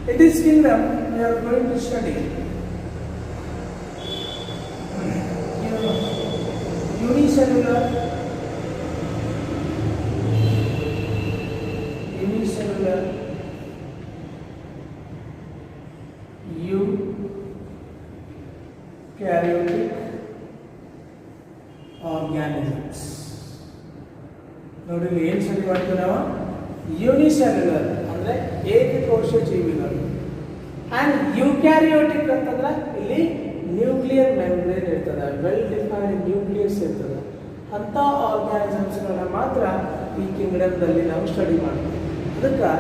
In this kingdom, we are going to study unicellular, eukaryotic organisms. ನೋಡಿ ಏನು study ಮಾಡ್ತೀವಿ ನಾವು ಯೂನಿಸೆಲ್ಯುಲರ್ ಅಂದರೆ ಏಕಕೋಶ ಜೀವಿಗಳು ಆ್ಯಂಡ್ ಯೂಕ್ಯಾರಿಯೋಟಿಕ್ ಅಂತಂದ್ರೆ ಇಲ್ಲಿ ನ್ಯೂಕ್ಲಿಯರ್ ಮೆಂಬ್ರೇನ್ ಇರ್ತದೆ, ವೆಲ್ ಡಿಫೈನ್ಡ್ ನ್ಯೂಕ್ಲಿಯಸ್ ಇರ್ತದೆ. ಅಂಥ ಆರ್ಗ್ಯಾನಿಸಮ್ಸ್ಗಳನ್ನ ಮಾತ್ರ ಈ ಕಿಂಗ್ಡಮ್ದಲ್ಲಿ ನಾವು ಸ್ಟಡಿ ಮಾಡ್ತೀವಿ. ಅದಕ್ಕೆ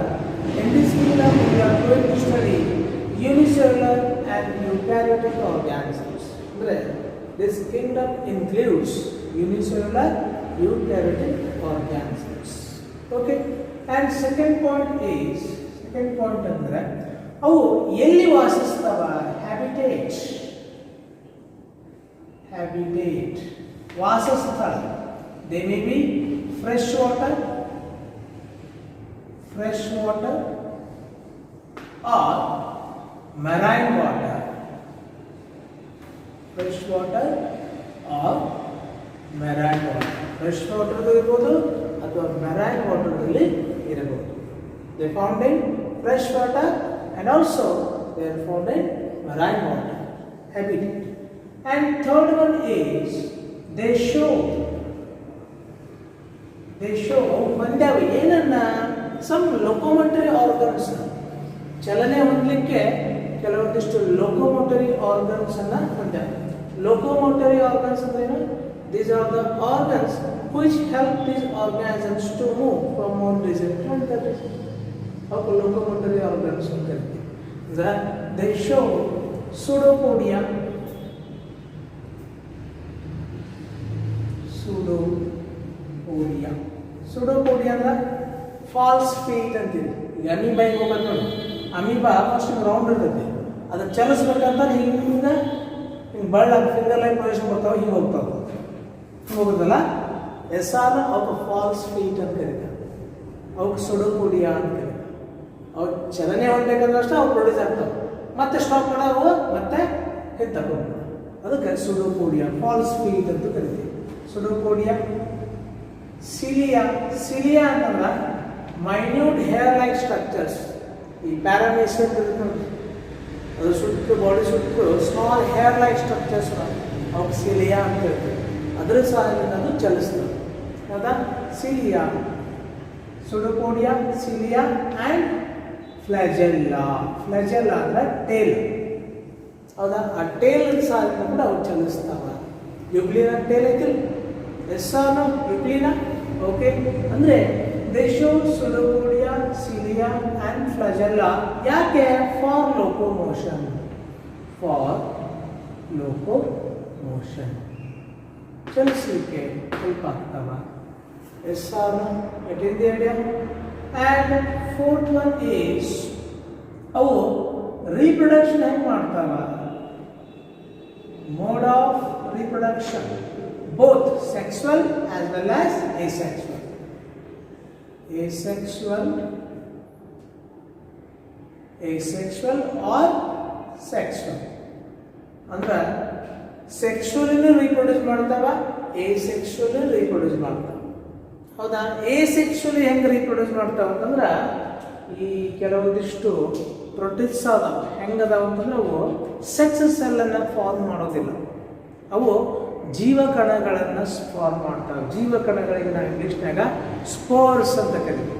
in this kingdom we are going to study unicellular and eukaryotic organisms. ಅಂದರೆ this kingdom includes unicellular eukaryotic organisms. Okay, and second point ಅಂದ್ರೆ ಅವು ಎಲ್ಲಿ ವಾಸಿಸ್ತವ? ಹ್ಯಾಬಿಟೇಟ್ ವಾಸಸ್ಥಳ. They may be fresh water or marine water, fresh water or marine water. Fresh water ಇರ್ಬೋದು ಅಥವಾ marine ವಾಟರ್ದಲ್ಲಿ ಇರಬಹುದು. They found in fresh water and also they are found in marine water habitat. And third one is they show ಬಂದ್ಯಾವ ಏನನ್ನ some locomotory organs, ಚಲನೆ ಹೊಂದಲಿಕ್ಕೆ ಕೆಲವೊಂದಿಷ್ಟು ಲೋಕೋಮೋಟರಿ organs ಅನ್ನ ಹೊಂದ್ಯಾವ. ಲೋಕೋಮೋಟರಿ ಆರ್ಗನ್ಸ್ ಅಂದ್ರೆ ಏನು? These are the organs which help these organisms to move from one region to another region. How locomotory organs ಅಂತ ಕರೀತೀವಿ. They show pseudopodia ಅಂದ್ರೆ ಫಾಲ್ಸ್ ಫೀಟ್ ಅಂತೀವಿ. ಈಗ ಅಮೀಬಾ ಹಿಂಗೆ ಹೋಗೋದು ನೋಡಿ, ಅಮೀಬಾ ಫಸ್ಟ್ ರೌಂಡ್ ಇರ್ತೈತಿ, ಅದನ್ನ ಚಲಿಸ್ಬೇಕಂತ ಹಿಂಗೆ ಬಳ್ಳ ಫಿಂಗರ್ ಲೈನ್ ಪೊಸಿಷನ್ ಬರ್ತಾವೆ, ಹಿಂಗೆ ಹೋಗ್ತಾವೆ, ಹಿಂಗೆ ಹೋಗೋದಲ್ಲ. ಎಸ್ಸಾನ ಅವಕ್ಕೆ ಫಾಲ್ಸ್ ಫೀಟ್ ಅಂತ ಕರೀತಾರೆ, ಅವಕ್ಕೆ ಸುಡೋಪೋಡಿಯಾ ಅಂತ ಕರೀತಾರೆ. ಅವು ಚಲನೆ ಹೊಂದಬೇಕಂದ್ರೆ ಅಷ್ಟೇ ಅವು ಪ್ರೊಡ್ಯೂಸ್ ಆಗ್ತಾವೆ, ಮತ್ತೆ ಸ್ಟಾಪ್ ಮಾಡೋವು ಮತ್ತೆ ಹಿಂತಕೊಂಡು, ಅದಕ್ಕೆ ಸುಡೋಪೋಡಿಯಾ ಫಾಲ್ಸ್ ಫೀಟ್ ಅಂತ ಕರಿತೀವಿ. ಸುಡೋಪೋಡಿಯಾ. ಸಿಲಿಯಾ ಅಂತಂದ್ರೆ ಮೈನ್ಯೂಟ್ ಹೇರ್ ಲೈಕ್ ಸ್ಟ್ರಕ್ಚರ್ಸ್. ಈ ಪ್ಯಾರಾಮೀಸಿಯಂ ಅದು ಸುಟ್ಟು ಬಾಡಿ ಸುಟ್ಟು ಸ್ಮಾಲ್ ಹೇರ್ ಲೈಕ್ ಸ್ಟ್ರಕ್ಚರ್ಸ್ ಅವಕ್ಕೆ ಸಿಲಿಯಾ ಅಂತ ಹೇಳ್ತೀವಿ. ಅದರ ಸಹಾಯದಿಂದ ಅದು ಚಲಿಸ್ತದೆ. ಹೌದಾ? Cilia, pseudopodia, cilia and flagella. Flagella ಅಂದರೆ ಟೇಲ್. ಹೌದಾ? ಆ ಟೇಲ್ ಸಹಾಯದಿಂದ ಕೂಡ ಅವು ಚಲಿಸ್ತಾವ. ಯುಗ್ಲಿನ ಟೇಲ್ ಐತಿಲ್ಲ, ಎಸ್ಸಾನು ಯುಗ್ಲಿನ. ಓಕೆ, ಅಂದರೆ they show pseudopodia, cilia and flagella. ಯಾಕೆ? For locomotion. ಚಲಿಸಲಿಕ್ಕೆ ಹೆಲ್ಪ್ ಆಗ್ತಾವ. ಎಸ್ಸಾನು ಎಟಿಂದ idea. And fourth one is ಅವು ರೀಪ್ರೊಡಕ್ಷನ್ ಹೆಂಗೆ ಮಾಡ್ತಾವ? Mode of reproduction both sexual as well as asexual. Asexual or sexual ಅಂದ್ರೆ ಸೆಕ್ಸುವಲಿ ರೀಪ್ರೊಡ್ಯೂಸ್ ಮಾಡ್ತಾವ, asexually ರೀಪ್ರೊಡ್ಯೂಸ್ ಮಾಡ್ತಾವ. ಹೌದಾ? asexually ಹೆಂಗೆ ರೀಪ್ರೊಡ್ಯೂಸ್ ಮಾಡ್ತಾವ ಅಂತಂದ್ರೆ ಈ ಕೆಲವೊಂದಿಷ್ಟು ಪ್ರೋಟೀನ್ಸ್ ಅದಾವ. ಹೆಂಗದಾವ ಅಂತಂದ್ರೆ ಅವು ಸೆಕ್ಸ್ ಸೆಲ್ಲನ್ನು ಫಾರ್ಮ್ ಮಾಡೋದಿಲ್ಲ, ಅವು ಜೀವಕಣಗಳನ್ನು ಫಾರ್ಮ್ ಮಾಡ್ತಾವೆ. ಜೀವಕಣಗಳಿಗೆ ನಾವು ಇಂಗ್ಲೀಷ್ನಾಗ ಸ್ಪೋರ್ಸ್ ಅಂತ ಕರಿತೀವಿ.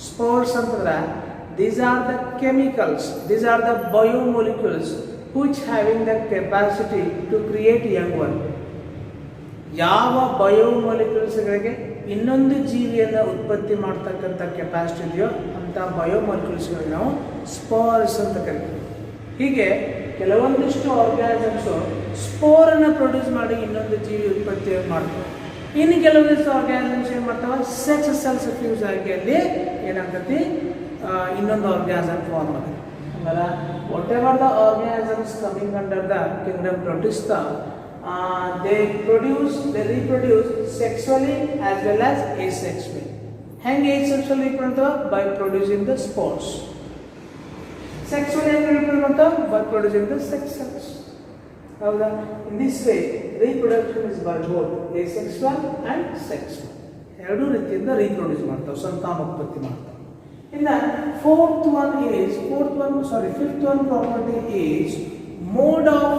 ಸ್ಪೋರ್ಸ್ ಅಂತಂದ್ರೆ these are the chemicals, these are the biomolecules which having the capacity to create young one. ಯಾವ ಬಯೋಮೊಲಿಕ್ಯೂಲ್ಸ್ಗಳಿಗೆ ಇನ್ನೊಂದು ಜೀವಿಯನ್ನು ಉತ್ಪತ್ತಿ ಮಾಡ್ತಕ್ಕಂಥ ಕೆಪಾಸಿಟಿ ಇದೆಯೋ ಅಂಥ ಬಯೋಮೊಲಿಕ್ಯೂಲ್ಸ್ಗಳಿಗೆ ನಾವು ಸ್ಪೋರ್ಸ್ ಅಂತ ಕರಿತೀವಿ. ಹೀಗೆ ಕೆಲವೊಂದಿಷ್ಟು ಆರ್ಗ್ಯಾನಿಸಮ್ಸು ಸ್ಪೋರನ್ನು ಪ್ರೊಡ್ಯೂಸ್ ಮಾಡಿ ಇನ್ನೊಂದು ಜೀವಿ ಉತ್ಪತ್ತಿ ಮಾಡ್ತವೆ. ಇನ್ನು ಕೆಲವೊಂದಿಷ್ಟು ಆರ್ಗ್ಯಾನಿಸಮ್ಸ್ ಏನು ಮಾಡ್ತಾವೆ? ಸೆಕ್ಸ್ ಸೆಲ್ಸ್ ಫ್ಯೂಸ್ ಆಗಿ ಅಲ್ಲಿ ಏನಾಗ್ತೈತಿ? ಇನ್ನೊಂದು ಆರ್ಗ್ಯಾನಿಸಮ್ ಫಾರ್ಮ್ ಆಗುತ್ತೆ. ಆಮೇಲೆ what ever the organisms coming under the Kingdom Protista, they reproduce sexually as well as asexually. ಹೆಂಗೆ asexually reproduce? By producing the spores. sexual ಏನು reproduce ಮಾಡ್ತಾವ by producing the sex cells. ಹೌದಾ? In this way reproduction is by both asexual and sexual. ಎರಡು ರೀತಿಯಿಂದ reproduce ಮಾಡ್ತಾವ, ಸಂತಾನೋತ್ಪತ್ತಿ ಮಾಡ್ತಾವ. ಇನ್ನು fifth one property is mode of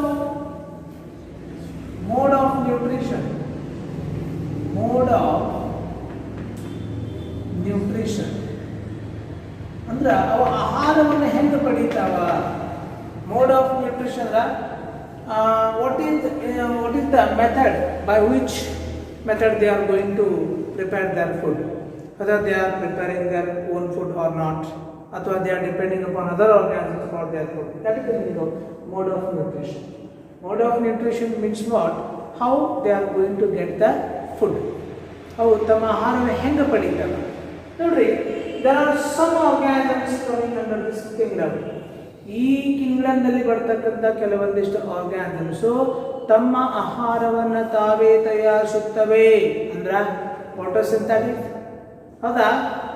nutrition. Mode of nutrition ಅಂದ್ರೆ ಅವ ಆಹಾರವನ್ನು ಹೆಂಗೆ ಪಡೀತಾವ. Mode of nutrition what is the method by which method they are going to prepare their food, whether they are preparing their own food or not, ಅಥವಾ they are depending upon other organisms for their food. That is the meaning of mode of nutrition. Mode of nutrition means what? How they are going to get the food. ಅವು ತಮ್ಮ ಆಹಾರವನ್ನು ಹೆಂಗೆ ಪಡೀತಾವ ನೋಡ್ರಿ. there are some organisms coming under this kingdom. ಈ ಕಿಂಗ್ಡಮ್ನಲ್ಲಿ ಬರ್ತಕ್ಕಂಥ ಕೆಲವೊಂದಿಷ್ಟು organisms ತಮ್ಮ ಆಹಾರವನ್ನು ತಾವೇ ತಯಾರಿಸುತ್ತವೆ. ಅಂದ್ರ ಫೋಟೋಸಿಂಥೆಟಿಕ್. ಹೌದಾ?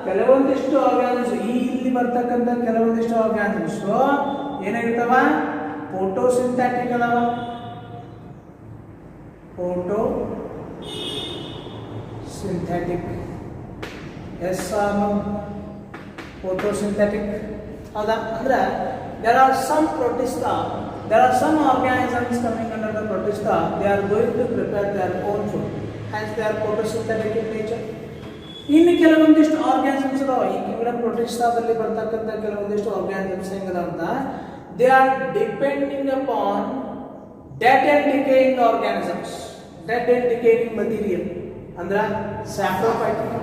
ಕೆಲವೊಂದಿಷ್ಟು ಆರ್ಗ್ಯಾನಿಸಮ್ಸ್ ಇಲ್ಲಿ ಬರ್ತಕ್ಕಂಥ ಕೆಲವೊಂದಿಷ್ಟು ಆರ್ಗ್ಯಾನಿಸಮ್ಸ್ ಏನಾಗಿರ್ತಾವ? ಫೋಟೋಸಿಂಥೆಟಿಕ್ ಅದಾವ. Photosynthetic yes or no? Photosynthetic. ಹೌದಾ? ಅಂದ್ರೆ there are some organisms coming under the protista. They are going to prepare their own food, hence they are photosynthetic in nature. ಇನ್ನು ಕೆಲವೊಂದಿಷ್ಟು ಆರ್ಗ್ಯಾನಿಸಮ್ಸ್ ಅದಾವ ಈ ಕಿಂಗ್ಡಮ್ ಪ್ರೊಟಿಸ್ಟಾದಲ್ಲಿ ಬರ್ತಕ್ಕಂಥ ಕೆಲವೊಂದಿಷ್ಟು ಆರ್ಗ್ಯಾನಿಸಮ್ಸ್ ಹೆಂಗದಾವ ಅಂತ, they are depending upon dead and decaying organisms. Dead and decaying material ಅಂದ್ರೆ saprophytic.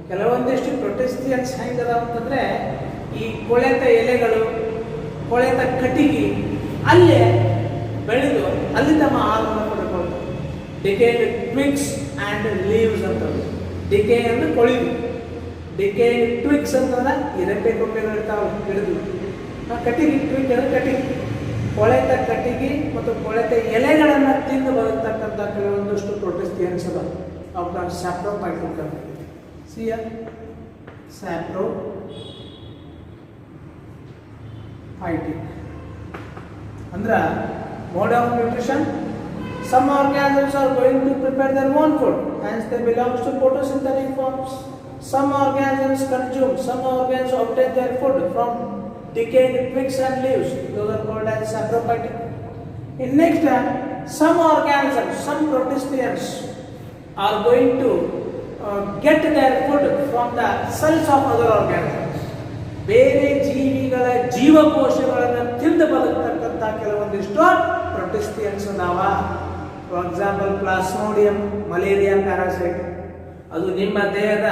ಕೆಲವೊಂದಿಷ್ಟು ಪ್ರೊಟಿಸ್ಟಿಯನ್ಸ್ ಹೆಂಗದಾವ ಅಂತಂದ್ರೆ ಈ ಕೊಳೆತ ಎಲೆಗಳು, ಕೊಳೆತ ಕಟ್ಟಿಗೆ ಅಲ್ಲೇ ಬೆಳೆದು ಅಲ್ಲಿ ತಮ್ಮ ಆಹಾರವನ್ನು ಪಡ್ಕೊಳ್ತಾರೆ. ಡಿಕೇಯ್ಡ್ ಟ್ವಿಗ್ಸ್ ಆ್ಯಂಡ್ ಲೀವ್ಸ್ ಅಂತ. ಡಿಕೇ ಅಂದ್ರೆ ಕೊಳಿದು, ಡಿಕೇಯ್ಡ್ ಟ್ವಿಗ್ಸ್ ಅಂತಂದ್ರೆ ಈ ರೆಂಬೆ ಕೊಂಬೆಗಳು ಇರ್ತಾವೆ ಹಿಡಿದು. ಕಟ್ಟಿಗೆ ಟ್ವಿಗ್ ಅಂದ್ರೆ ಕಟ್ಟಿಗೆ, ಕೊಳೆತ ಕಟ್ಟಿಗೆ ಮತ್ತು ಕೊಳೆತ ಎಲೆಗಳನ್ನು ತಿಂದು ಬರತಕ್ಕಂಥ ಕೆಲವೊಂದಷ್ಟು ಪ್ರೊಟಿಸ್ಟಿಯನ್ಸ್ ಅದ. ಅವ್ರ ಸ್ಯಾಪ್ರೋಫೈಟಿಕ್ ಅಂತ. ಸಿಯ ಸ್ಯಾಪ್ರೋಫೈಟಿಕ್ ಅಂದ್ರೆ mode of nutrition. Some organisms are going to prepare their own food, hence they belong to photosynthetic forms. Some organisms consume, some organisms obtain their food from decayed twigs and leaves. Those are called as saprophytic. In next, some organisms, some protistians are going to get their food from the cells of other organisms. ಬೇರೆ ಜೀವಿಗಳ ಜೀವಕೋಶಗಳನ್ನು ತಿಂದು ಬದುಕತಕ್ಕಂಥ ಕೆಲವೊಂದಿಷ್ಟು ಪ್ರೊಟಿಸ್ಟಿಯನ್ಸ್ ಅದಾವ. For example plasmodium malaria parasite. ಅದು ನಿಮ್ಮ ದೇಹದ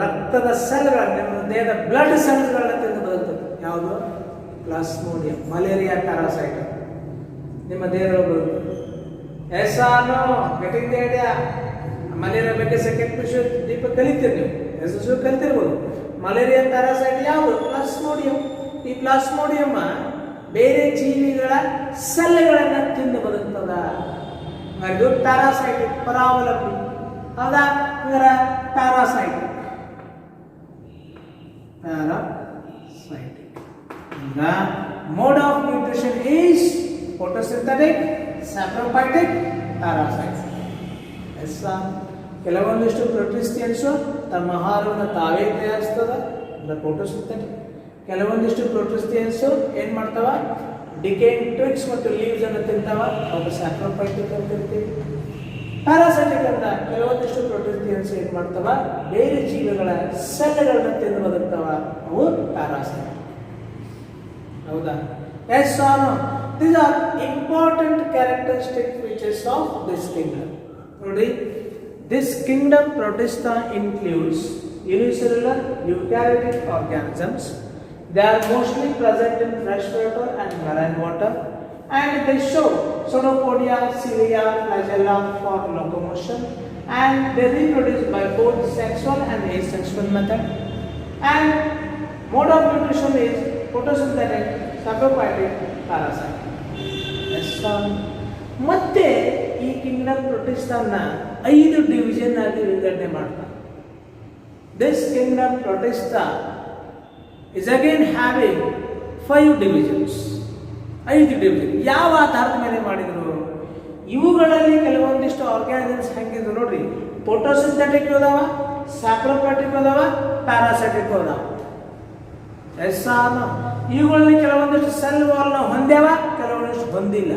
ರಕ್ತದ ಸೆಲ್ಗಳ, ನಿಮ್ಮ ದೇಹದ ಬ್ಲಡ್ ಸೆಲ್ಸ್ಗಳನ್ನ ತಿಂದು ಬದುಕ್ತದೆ. ಯಾವುದು? ಪ್ಲಾಸ್ಮೋಡಿಯಂ ಮಲೇರಿಯಾ ಪ್ಯಾರಾಸೈಟ್ ನಿಮ್ಮ ದೇಹದೊಳಗೆ ಬದುಕ್ತದೆ. ಎಸ್ಸಾನು ಗೆಟಿಂಗ್ ದ ಐಡಿಯಾ. ಮಲೇರಿಯಾ ಬಗ್ಗೆ ಸೆಕೆಂಡ್ ಪಿಶು ದೀಪ ಕಲಿತೀರಿ ನೀವು, ಎಸ್ ಕಲಿತಿರ್ಬೋದು. ಮಲೇರಿಯಾ ಪ್ಯಾರಾಸೈಟ್ ಯಾವುದು? ಪ್ಲಾಸ್ಮೋಡಿಯಂ. ಈ ಪ್ಲಾಸ್ಮೋಡಿಯಂ ಬೇರೆ ಜೀವಿಗಳ ಸೆಲ್ಗಳನ್ನು ತಿಂದು ಬದುಕ್ತದ. ಇದು ಪ್ಯಾರಾಸೈಟಿಕ್, ಪರಾವಲಂಬಿ. ಹೌದಾ? Parasitic. Mode of nutrition is photosynthetic, saprophytic, parasitic. ಕೆಲವೊಂದಿಷ್ಟು ಪ್ರೊಟಿಸ್ಟಿಯನ್ಸ್ ತಮ್ಮ ಆಹಾರವನ್ನು ತಾವೇ ತಯಾರಿಸ್ತದ, ಅಂದ್ರೆ ಫೋಟೋಸಿಂಥೆಟಿಕ್. ಕೆಲವೊಂದಿಷ್ಟು ಪ್ರೊಟಿಸ್ಟಿಯನ್ಸ್ ಏನ್ ಮಾಡ್ತಾವ? ಡಿಕೇಡ್ ಟ್ವಿಗ್ಸ್ ಮತ್ತು ಲೀವ್ಸ್ ಅನ್ನು ತಿಂತಾವ, ಅವು ಸ್ಯಾಪ್ರೋಫೈಟಿಕ್ ಅಂತ ಇರ್ತೀವಿ. ಪ್ಯಾರಾಸೈಟಿಕ್ ಅಂತ ಕೆಲವೊಂದಿಷ್ಟು ಪ್ರೊಟಿಸ್ಟಿಯನ್ಸ್ ಏನ್ ಮಾಡ್ತಾವ? ಬೇರೆ ಜೀವಿಗಳ ಸೆಲ್ಗಳನ್ನ ತಿಂದು ಬದುಕ್ತಾವ, ಅವು ಪ್ಯಾರಾಸೈಟಿಕ್. ಹೌದಾ? Yes or no? These are important characteristic features of this kingdom. ನೋಡಿ, this kingdom protista includes unicellular eukaryotic organisms. They are mostly present in freshwater and marine water, and they show pseudopodia, cilia, flagella for locomotion, and they reproduce by both sexual and asexual method. And mode of nutrition is photosynthetic, saprophytic, parasite. Yes, ಮತ್ತೆ ಈ Kingdom ಪ್ರೊಟಿಸ್ಟಾನ್ನ 5 division ಆಗಿ ವಿಂಗಡಣೆ ಮಾಡ್ತಾರೆ. This Kingdom Protista is again having 5 divisions, 5 division. ಯಾವ ಆಧಾರದ ಮೇಲೆ ಮಾಡಿದರು? ಇವುಗಳಲ್ಲಿ ಕೆಲವೊಂದಿಷ್ಟು ಆರ್ಗ್ಯಾನಿಸಮ್ಸ್ ಹೆಂಗಿದ್ರು ನೋಡ್ರಿ. ಫೋಟೋಸಿಂಥೆಟಿಕ್ ಅದಾವ, ಸ್ಯಾಪ್ರೋಫೈಟಿಕ್ ಅದಾವ, ಪ್ಯಾರಾಸೈಟಿಕ್ ಅದಾವ. Yes or no? ಇವುಗಳಲ್ಲಿ ಕೆಲವೊಂದಿಷ್ಟು ಸೆಲ್ ವಾಲ್ನ ಹೊಂದ್ಯಾವ, ಕೆಲವೊಂದಿಷ್ಟು ಹೊಂದಿಲ್ಲ.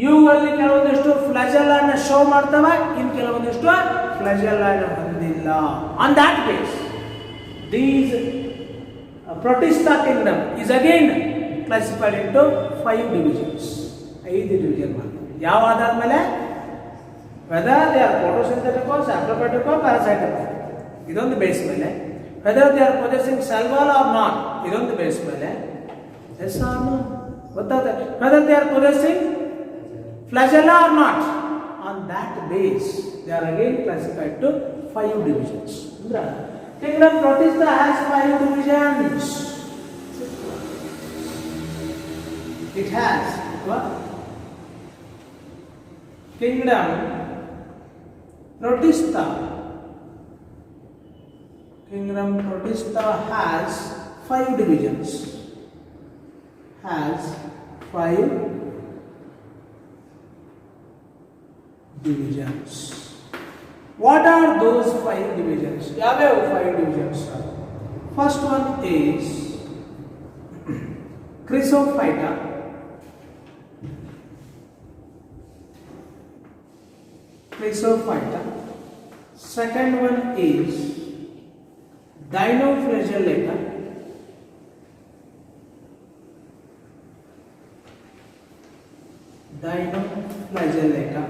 ಇವುಗಳಲ್ಲಿ ಕೆಲವೊಂದಿಷ್ಟು ಫ್ಲಾಜೆಲ್ಲಾ ಶೋ ಮಾಡ್ತಾವ, ಇನ್ನು ಕೆಲವೊಂದಿಷ್ಟು ಫ್ಲಾಜೆಲ್ಲಾ ಹೊಂದಿಲ್ಲ. On that base these protista kingdom is again classified into 5 divisions. 5 division ಮಾಡ್ತಾರೆ. ಯಾವ ಆಧಾರದ ಮೇಲೆ? ವೆದರ್ ದೇ ಆರ್ ಫೋಟೋಸಿಂಥೆಟಿಕೋ, ಸ್ಯಾಪ್ರೋಫೈಟಿಕೋ, ಪ್ಯಾರಾಸೈಟಿಕೋ, ಇದೊಂದು ಬೇಸ್ ಮೇಲೆ. Whether they are possessing cell wall or not, ಇದೊಂದು ಬೇಸ್ ಮೇಲೆ. Yes or no? ಗೊತ್ತಾಗುತ್ತೆ. Whether they are possessing flagella or not, on that base they are again classified to 5 divisions. Kingdom Protista has 5 divisions. It has what? Kingdom Protista. Kingdom Protista has 5 divisions. Has 5 divisions. What are those 5 divisions? Yave 5 divisions are. First one is Chrysophyta. Chrysophyta. Second one is Dinoflagellata. Dinoflagellata.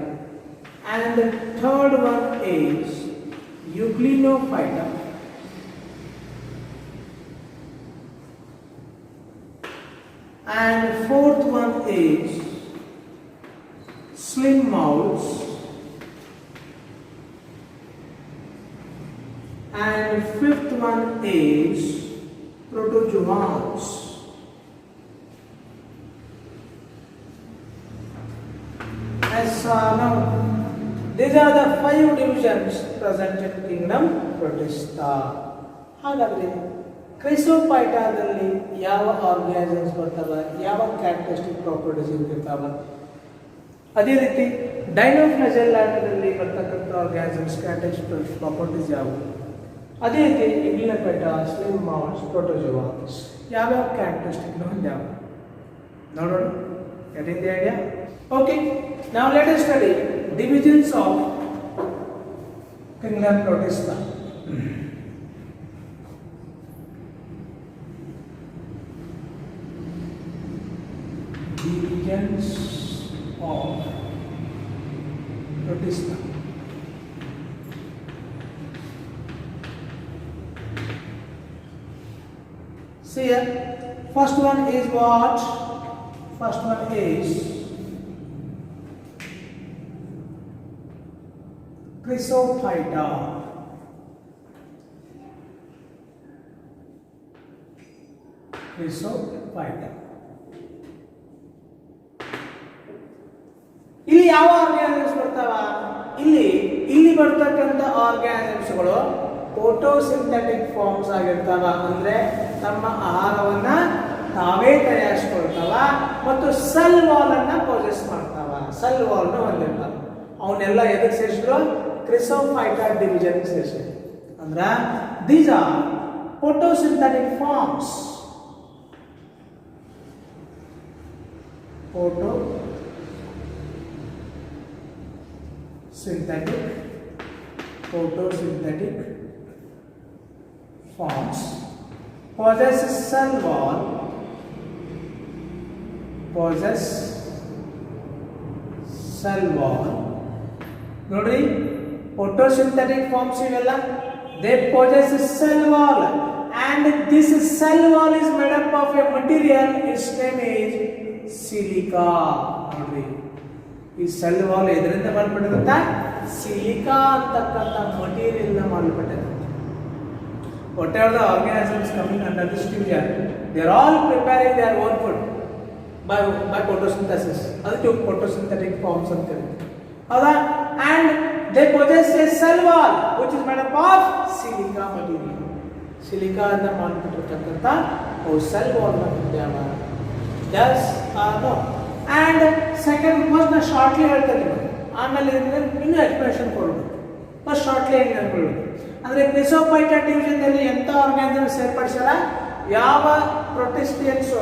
And the third one is Euglynophyta. And fourth one is slim mouse. And fifth one is protozoans. As now, these are the 5 divisions present in Kingdom Protista. ಹಾಗಾದರೆ ಕ್ರೈಸೋಫೈಟಾದಲ್ಲಿ ಯಾವ organisms ಬರ್ತವೆ, ಯಾವ characteristic properties ಇರ್ತಾವೆ. ಅದೇ ರೀತಿ ಡೈನೋಫ್ಲಾಜೆಲ್ಲಾದಲ್ಲಿ ಬರ್ತಕ್ಕಂಥ organisms characteristic properties ಯಾವುವು. ಅದೇ ರೀತಿ ಯುಗ್ಲಿನೋಫೈಟಾ, ಸ್ಲಿಮ್ ಮೌಸ್, ಪ್ರೋಟೋಜೋವಾನ್ಸ್ ಯಾವ್ಯಾವ ಕ್ಯಾರೆಕ್ಟರಿಸ್ಟಿಕ್ನ ಹೊಂದ್ಯಾವ ನೋಡೋಣ. Getting the idea? Okay, now let us study divisions of Kingdom Protista. Divisions of Protista. See here, first one is what? First one is Chrysophyta. Chrysophyta. ಇಲ್ಲಿ ಯಾವ organisms ಬರ್ತಾವ? ಇಲ್ಲಿ ಬರ್ತಕ್ಕಂಥ ಆರ್ಗ್ಯಾನಿಸಮ್ಸ್ಗಳು ಫೋಟೋಸಿಂಥೆಟಿಕ್ ಫಾರ್ಮ್ಸ್ ಆಗಿರ್ತಾವ. ಅಂದ್ರೆ ತಮ್ಮ ಆಹಾರವನ್ನ ತಾವೇ ತಯಾರಿಸ್ಕೊಳ್ತಾವ ಮತ್ತು ಸೆಲ್ ವಾಲ್ ಅನ್ನ ಪೊಸೆಸ್ ಮಾಡ್ತಾವ, ಸೆಲ್ ವಾಲ್ ನ ಹೊಂದಿರ್ತಾವ. ಅವನ್ನೆಲ್ಲ ಎದಕ್ಕೆ ಸೇರಿಸಿದ್ರು? ಕ್ರಿಸೋಫೈಟಾ ಡಿವಿಷನ್ ಸೇರಿಸಿದ್ರು. ಅಂದ್ರೆ these are photosynthetic forms. photosynthetic forms possess cell wall, ನೋಡ್ರಿ photosynthetic forms ಇವೆಲ್ಲ they possess cell wall and this cell wall is made up of a material, its name is silica. ನೋಡ್ರಿ ಈ cell wall ಎದರಿಂದ ಮಾಡಲ್ಪಟ್ಟಿರುತ್ತೆ? Silica ಅಂತಕ್ಕಂಥ material ಇಂದ ಮಾಡಲ್ಪಟ್ಟಿರುತ್ತೆ. Whatever the organisms coming under this division, they are all preparing their own food by photosynthesis. ಅದಕ್ಕೆ photosynthetic forms ಅಂತ ಕರೀತಾರೆ. ಹೌದಾ? And they possess a cell wall which is made up of silica material. Silica ಇಂದ ಮಾಡಲ್ಪಟ್ಟಿರ್ತಕ್ಕಂಥ वो cell wall में yes or no and second first shortly ಹೇಳ್ತಾರೆ ಆಮೇಲೆ ಇನ್ನು ಎಕ್ಸ್ಪ್ರೆಷನ್ ಕೊಡೋದು ಫಸ್ಟ್ ಶಾರ್ಟ್ಲಿ ಹೆಂಗೆ ಹೇಳ್ಕೊಳ್ಳೋದು ಅಂದರೆ ಕ್ರಿಸೋಫೈಟಾ ಡಿವಿಷನ್ ಅಲ್ಲಿ ಎಂಥ ಆರ್ಗಾನಿಸಮ್ ಸೇರ್ಪಡಿಸ್ಯಾರ ಯಾವ ಪ್ರೊಟಿಸ್ಟಿಯನ್ಸ್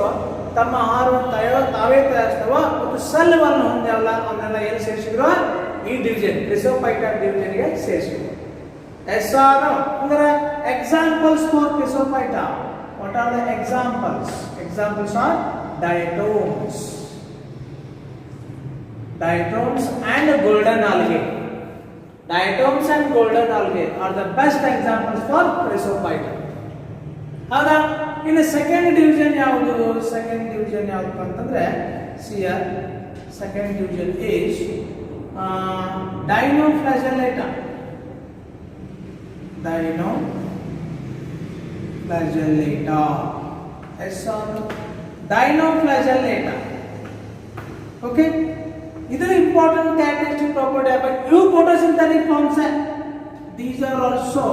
ತಮ್ಮ ಆಹಾರವನ್ನು ತಾವೇ ತಯಾರಿಸ್ತಾವೋ ಮತ್ತು ಸೆಲ್ಗಳನ್ನು ಹೊಂದ್ಯಾವಲ್ಲ ಅವನ್ನೆಲ್ಲ ಏನು ಸೇರಿಸಿದ್ರು ಈ ಡಿವಿಷನ್ ಕ್ರಿಸೋಫೈಟಾ ಡಿವಿಷನ್ಗೆ ಸೇರಿಸಿದ್ರು ಎಸ್ ಆರ್ ಅಂದರೆ examples for chrysophyta what are the examples are diatoms and golden algae. Diatoms and golden algae are the best examples for Chrysophyta. Howda in the second division yavudu antandre see here second division is Dinoflagellata. Yes or no? Dinoflagellata. Okay, this is important characteristic property of photosynthetic forms. These are also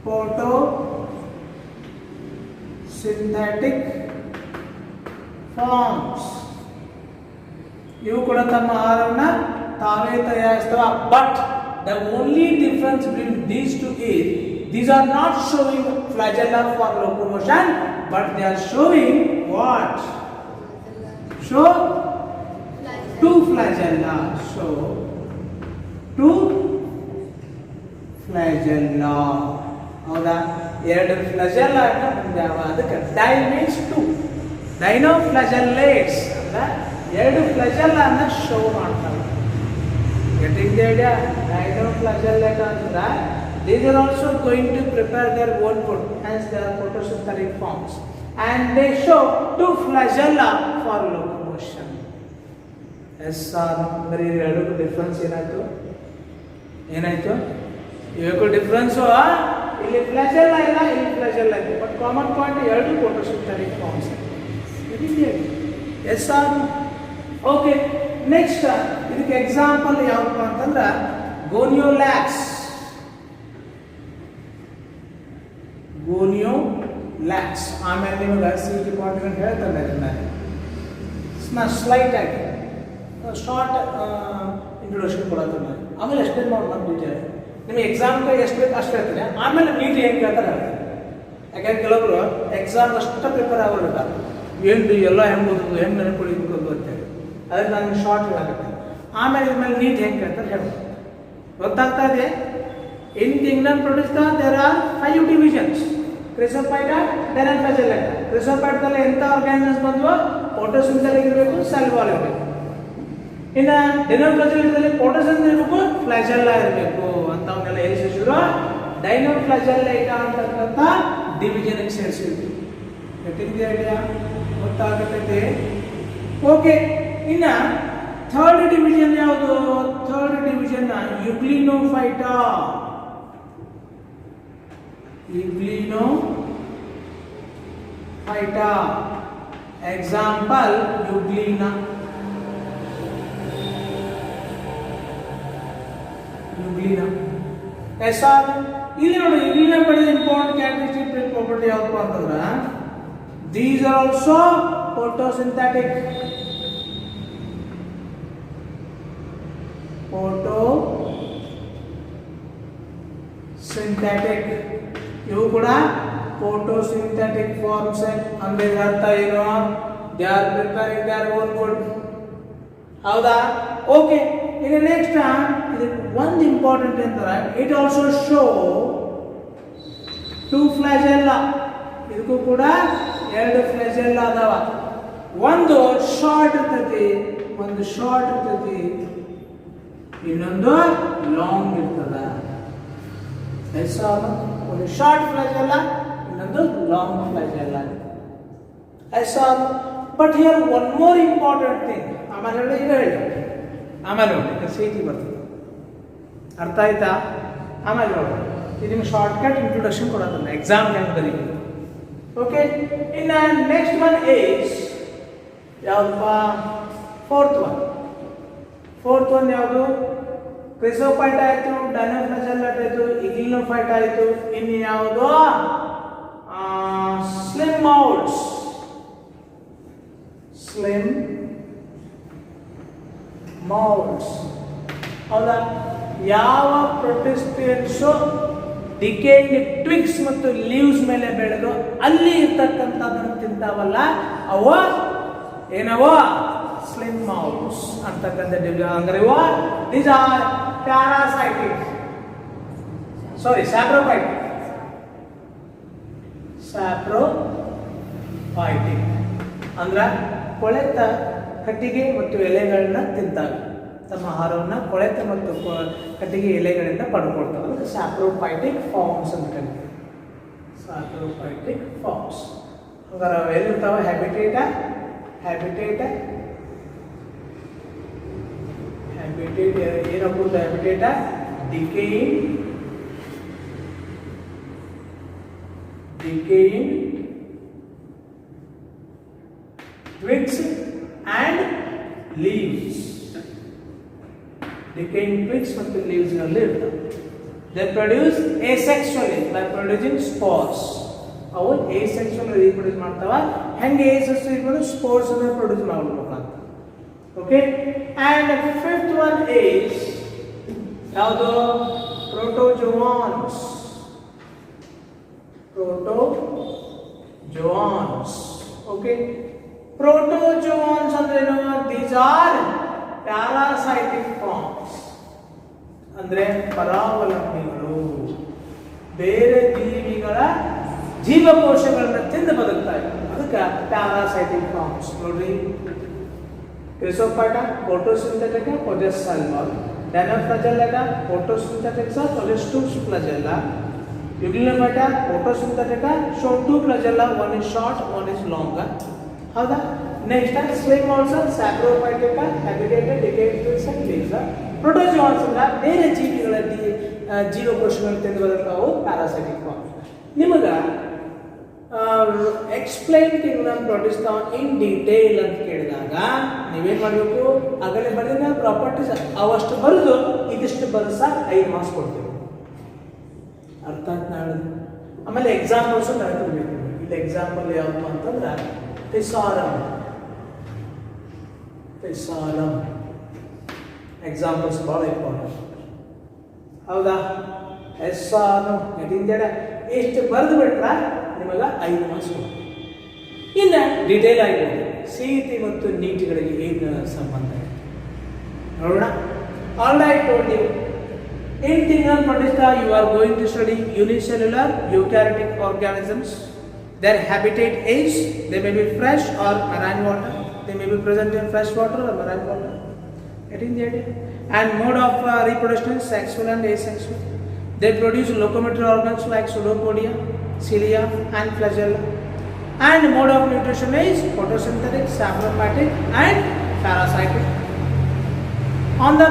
photosynthetic forms. You could have come but the only difference between these two is these are not showing flagella for locomotion, but they are showing what? Show two flagella. Show two flagella. ಹೌದಾ ಎರಡು ಫ್ಲಾಜೆಲ್ಲ ಅದಕ್ಕೆ dye means to ಡೈನೋಫ್ಲಾಜೆಲ್ಲೇಟ್ಸ್ ಅಂದ್ರೆ ಎರಡು ಫ್ಲಾಜೆಲ್ಲ ಅನ್ನ show ಮಾಡ್ತಾರೆ getting the idea ಡೈನೋಫ್ಲಾಜೆಲ್ಲೇಟ್ ಅಂದ್ರೆ these are also going to prepare their own food, hence they are photosynthetic forms, and they show two flagella for locomotion. Yes sir, very ಎರಡು difference ಏನಾಯ್ತು ಇವಕ್ಕೂ difference ಇಲ್ಲಿ flagella ಇಲ್ಲ ಇಲ್ಲಿ flagella ಇದೆ but common point ಎರಡು photosynthetic forms ಇದೆ. Yes sir. Okay, next ಇದಕ್ಕೆ example ಯಾವಪ್ಪ ಅಂತಂದ್ರೆ Goniolax. ಆಮೇಲೆ ನಿಮಗೆ ಸಿ ಡಿಪಾರ್ಟ್ಮೆಂಟ್ ಹೇಳ್ತಾರೆ ಅದನ್ನ ಸ್ಲೈಟ್ ಆಗಿ ಶಾರ್ಟ್ ಇಂಟ್ರೊಡಕ್ಷನ್ ಕೊಡತ್ತಾರೆ ಆಮೇಲೆ ಎಕ್ಸ್ಪ್ಲೇನ್ ಮಾಡೋದು ಡೀಟೇಲ್ ನಿಮಗೆ ಎಕ್ಸಾಮ್ಗೆ ಎಷ್ಟು ಬೇಕು ಅಷ್ಟು ಹೇಳ್ತಾರೆ ಆಮೇಲೆ ನೀಟ್ ಹೆಂಗೆ ಕೇಳ್ತಾರೆ ಹೇಳ್ತಾರೆ ಯಾಕಂದ್ರೆ ಕೆಲವರು ಎಕ್ಸಾಮ್ ಅಷ್ಟು ಪ್ರಿಪೇರ್ ಆಗೋಲ್ಲ ಏನು ಎಲ್ಲ ಹೆಂಗೆ ಓದೋದು ಹೆಂಗೆ ನೆನಪುಳಿಬೇಕು ಅಂತೇಳಿ ಅದಕ್ಕೆ ನಾನು ಶಾರ್ಟ್ ಹೇಳಾಗುತ್ತೆ ಆಮೇಲೆ ಇದ್ಮೇಲೆ ನೀಟ್ ಹೆಂಗೆ ಕೇಳ್ತಾರೆ ಹೇಳ್ಬೋದು ಗೊತ್ತಾಗ್ತಾ ಇದೆ in kingdom protista there are 5 divisions. Chrysophyta, Dinoflagellata. Chrysophyta ಎಂತ ಆರ್ಗಾನಿಸಮ್ಸ್ ಬಂದ್ವು ಫೋಟೋಸಿಂಥೆಟಿಕ್ ಇರಬೇಕು ಸೆಲ್ ವಾಲ್ ಇರಬೇಕು ಇನ್ನು Dinoflagellata ಫೋಟೋಸಿಂಥೆಟಿಕ್ ಇರಬೇಕು ಫ್ಲಾಜೆಲ್ಲಾ ಇರಬೇಕು ಅಂತವನ್ನೆಲ್ಲ ಎಲ್ಲಿ ಸೇರಿಸಿದ್ರು Dinoflagellata ಅಂತಕ್ಕಂಥ ಡಿವಿಷನ್ಗೆ ಸೇರಿಸಿದ್ರು ಗೆಟಿಂಗ್ ದಿ ಐಡಿಯಾ ಗೊತ್ತಾಗುತ್ತೆ. ಓಕೆ, ಇನ್ನು ಥರ್ಡ್ ಡಿವಿಷನ್ ಯಾವುದು? Third division euglenophyta. Euglenophita. Example Euglena. ऐसा ಇಲ್ಲಿ ನೋಡಿ Euglena ಬಹಳ ಇಂಪಾರ್ಟೆಂಟ್ ಕ್ಯಾರೆಕ್ಟರಿಸ್ಟಿಕ್ ಪ್ರಾಪರ್ಟಿ ಯಾವುದು ಅಂತಂದ್ರೆ these are also photosynthetic. ಇವು ಕೂಡ photosynthetic forms ಅಂದ್ರೆ ಅರ್ಥ ಏನು? they are preparing their own food. ಹೌದಾ? ಓಕೆ, ಈಗ ನೆಕ್ಸ್ಟ್ ಇದು ಒಂದು ಇಂಪಾರ್ಟೆಂಟ್ ಅಂದ್ರೆ it also show two flagella. ಇದಕ್ಕೂ ಕೂಡ ಎರಡು flagella ಅದಾವ. ಒಂದು ಶಾರ್ಟ್ ಇರ್ತೈತಿ, ಇನ್ನೊಂದು ಲಾಂಗ್ ಇರ್ತದ. ಒಂದು ಶಾರ್ಟ್ flagella, ಇನ್ನೊಂದು long flagella. But here one more important thing. ಆಮೇಲೆ ಹೇಳಿ ಆಮೇಲೆ ಸಿಟಿ ಬರ್ತದೆ, ಅರ್ಥ ಆಯ್ತಾ? ಆಮೇಲೆ ನೋಡಿ ಇದು ನಿಮ್ಗೆ ಶಾರ್ಟ್ ಕಟ್ ಇಂಟ್ರೊಡಕ್ಷನ್ ಕೊಡೋದಲ್ಲ ಎಕ್ಸಾಮ್ ಹೆಂಗೆ ಬರೀಬೇಕು. ಓಕೆ, ಇನ್ನು ನೆಕ್ಸ್ಟ್ ಒನ್ ಈಸ್ ಯಾವ್ದಪ್ಪ? ಫೋರ್ತ್ ಒನ್ ಯಾವುದು? ಕ್ರಿಸೋಫೈಟ ಆಯಿತು, ಡೈನೋಫ್ಲಾಜೆಲ್ಲಾ ಆಯಿತು, ಯುಗ್ಲಿನೋಫೈಟ ಆಯಿತು, ಇನ್ನು ಯಾವುದು? molds. Slim molds. ಹೌದಾ? ಯಾವ ಪ್ರೊಟಿಸ್ಟಿಯನ್ಸು ಡಿಕೇಯಿಂಗ್ ಟ್ವಿಗ್ಸ್ ಮತ್ತು ಲೀವ್ಸ್ ಮೇಲೆ ಬೆಳೆದು ಅಲ್ಲಿ ಇರ್ತಕ್ಕಂಥದ್ದನ್ನು ತಿಂತಾವಲ್ಲ ಅವ ಏನವ ಸ್ಲಿಮ್ ಮೌಲ್ಸ್ ಅಂತಕ್ಕಂಥ ಅಂದ್ರೆ these R parasitic, sorry saprophytic. Saprophytic ಅಂದ್ರೆ ಕೊಳೆತ ಕಟ್ಟಿಗೆ ಮತ್ತು ಎಲೆಗಳನ್ನ ತಿಂತಾವೆ. ತಮ್ಮ ಆಹಾರವನ್ನು ಕೊಳೆತ ಮತ್ತು ಕಟ್ಟಿಗೆ ಎಲೆಗಳಿಂದ ಪಡ್ಕೊಳ್ತಾವೆ. ಅದಕ್ಕೆ ಸ್ಯಾಪ್ರೋಫೈಟಿಕ್ ಫಾರ್ಮ್ಸ್ ಅಂತ ಕರಿತೀವಿ. ಸ್ಯಾಪ್ರೋಫೈಟಿಕ್ ಫಾರ್ಮ್ಸ್ ಹಂಗಾರೆ ಎಲ್ಲಿರ್ತಾವೆ? ಹ್ಯಾಬಿಟೇಟ ಏನಪ್ಪ habitat? Decaying twigs and leaves. Decaying twigs ಮತ್ತು leaves ನಲ್ಲಿ ಇರ್ತವೆ. They produce asexually by producing spores. ಅವು asexually reproduce ಮಾಡ್ತಾವ. ಹೆಂಗೆ asexually reproduce? spores ಅನ್ನು produce ಮಾಡಬೇಕಂತ. Okay, and fifth one is ಯಾವುದು? protozoans. Okay, protozoans ಅಂದ್ರೇನು? these are parasitic forms. ಅಂದ್ರೆ ಪರಾವಲಂಬಿಗಳು, ಬೇರೆ ಜೀವಿಗಳ ಜೀವಕೋಶಗಳನ್ನ ತಿಂದು ಬದುಕ್ತಾ ಇದ್ದಾರೆ. ಅದಕ್ಕೆ ಪ್ಯಾರಾಸೈಟಿಕ್ ಫಾರ್ಮ್ಸ್. ನೋಡ್ರಿ, chrysophyta photosynthetic possess cell wall, dinoflagellata photosynthetic possess two flagella, euglenophyta photosynthetic show two flagella, one is short, one is longer. ಹೌದಾ? Next slime also saprophytic, habitated, decaying twigs and leaves. Protozoans ಅಂದ್ರೆ ಬೇರೆ ಜೀವಿಗಳ ಜೀವಕೋಶಗಳನ್ನು ತಿಂದು ಬದುಕ್ತಾವು, parasitic forms. ನಿಮಗೆ explain kingdom ಪ್ರೊಟಿಸ್ಟಾನ್ in detail ಅಂತ ಕೇಳಿದಾಗ ನೀವೇನು ಮಾಡಬೇಕು? ಆಗಲೇ ಬರೆದ ಪ್ರಾಪರ್ಟೀಸ್ ಅವಷ್ಟು ಬರೆದು ಇದಿಷ್ಟು ಬರೆದು ಸಾಕು 5 ಮಾರ್ಕ್ಸ್ ಕೊಡ್ತೀವಿ. ಅರ್ಥ ಅಂತ ಹೇಳಿದ್ರು. ಆಮೇಲೆ ಎಕ್ಸಾಂಪಲ್ಸು ನೆನಪಿರ್ಬೇಕು. ಇಲ್ಲಿ ಎಕ್ಸಾಂಪಲ್ ಯಾವುದು ಅಂತಂದ್ರೆ ಫಿಸಾರಮ್ ಎಕ್ಸಾಂಪಲ್ಸ್ ಭಾಳ ಇಂಪಾರ್ಟೆಂಟ್. ಹೌದಾ? ಎಸ್ಸಾನು ಎಟಿಂದೇಡ ಎಷ್ಟು ಬರೆದು ಬಿಟ್ರೆ ನಿಮಗೆ 5 ಮಾರ್ಕ್ಸ್ ಕೊಡ್ತೀವಿ. ಇನ್ನು ಡಿಟೇಲ್ ಆಗಿ ಸಿಇಟಿ ಮತ್ತು ನೀಟಿಗಳಿಗೆ ಏನು ಸಂಬಂಧ ಇದೆ ನೋಡೋಣ. Alright, told you in Kingdom Pratista you are going to study unicellular eukaryotic organisms. Their habitat is, they may be fresh or marine water, they may be present in fresh water or marine water. Getting the idea? And mode of reproduction is sexual and asexual. They produce locomotor organs like pseudopodia, cilia and flagella. And mode of nutrition is photosynthetic, saprophytic and parasitic. On the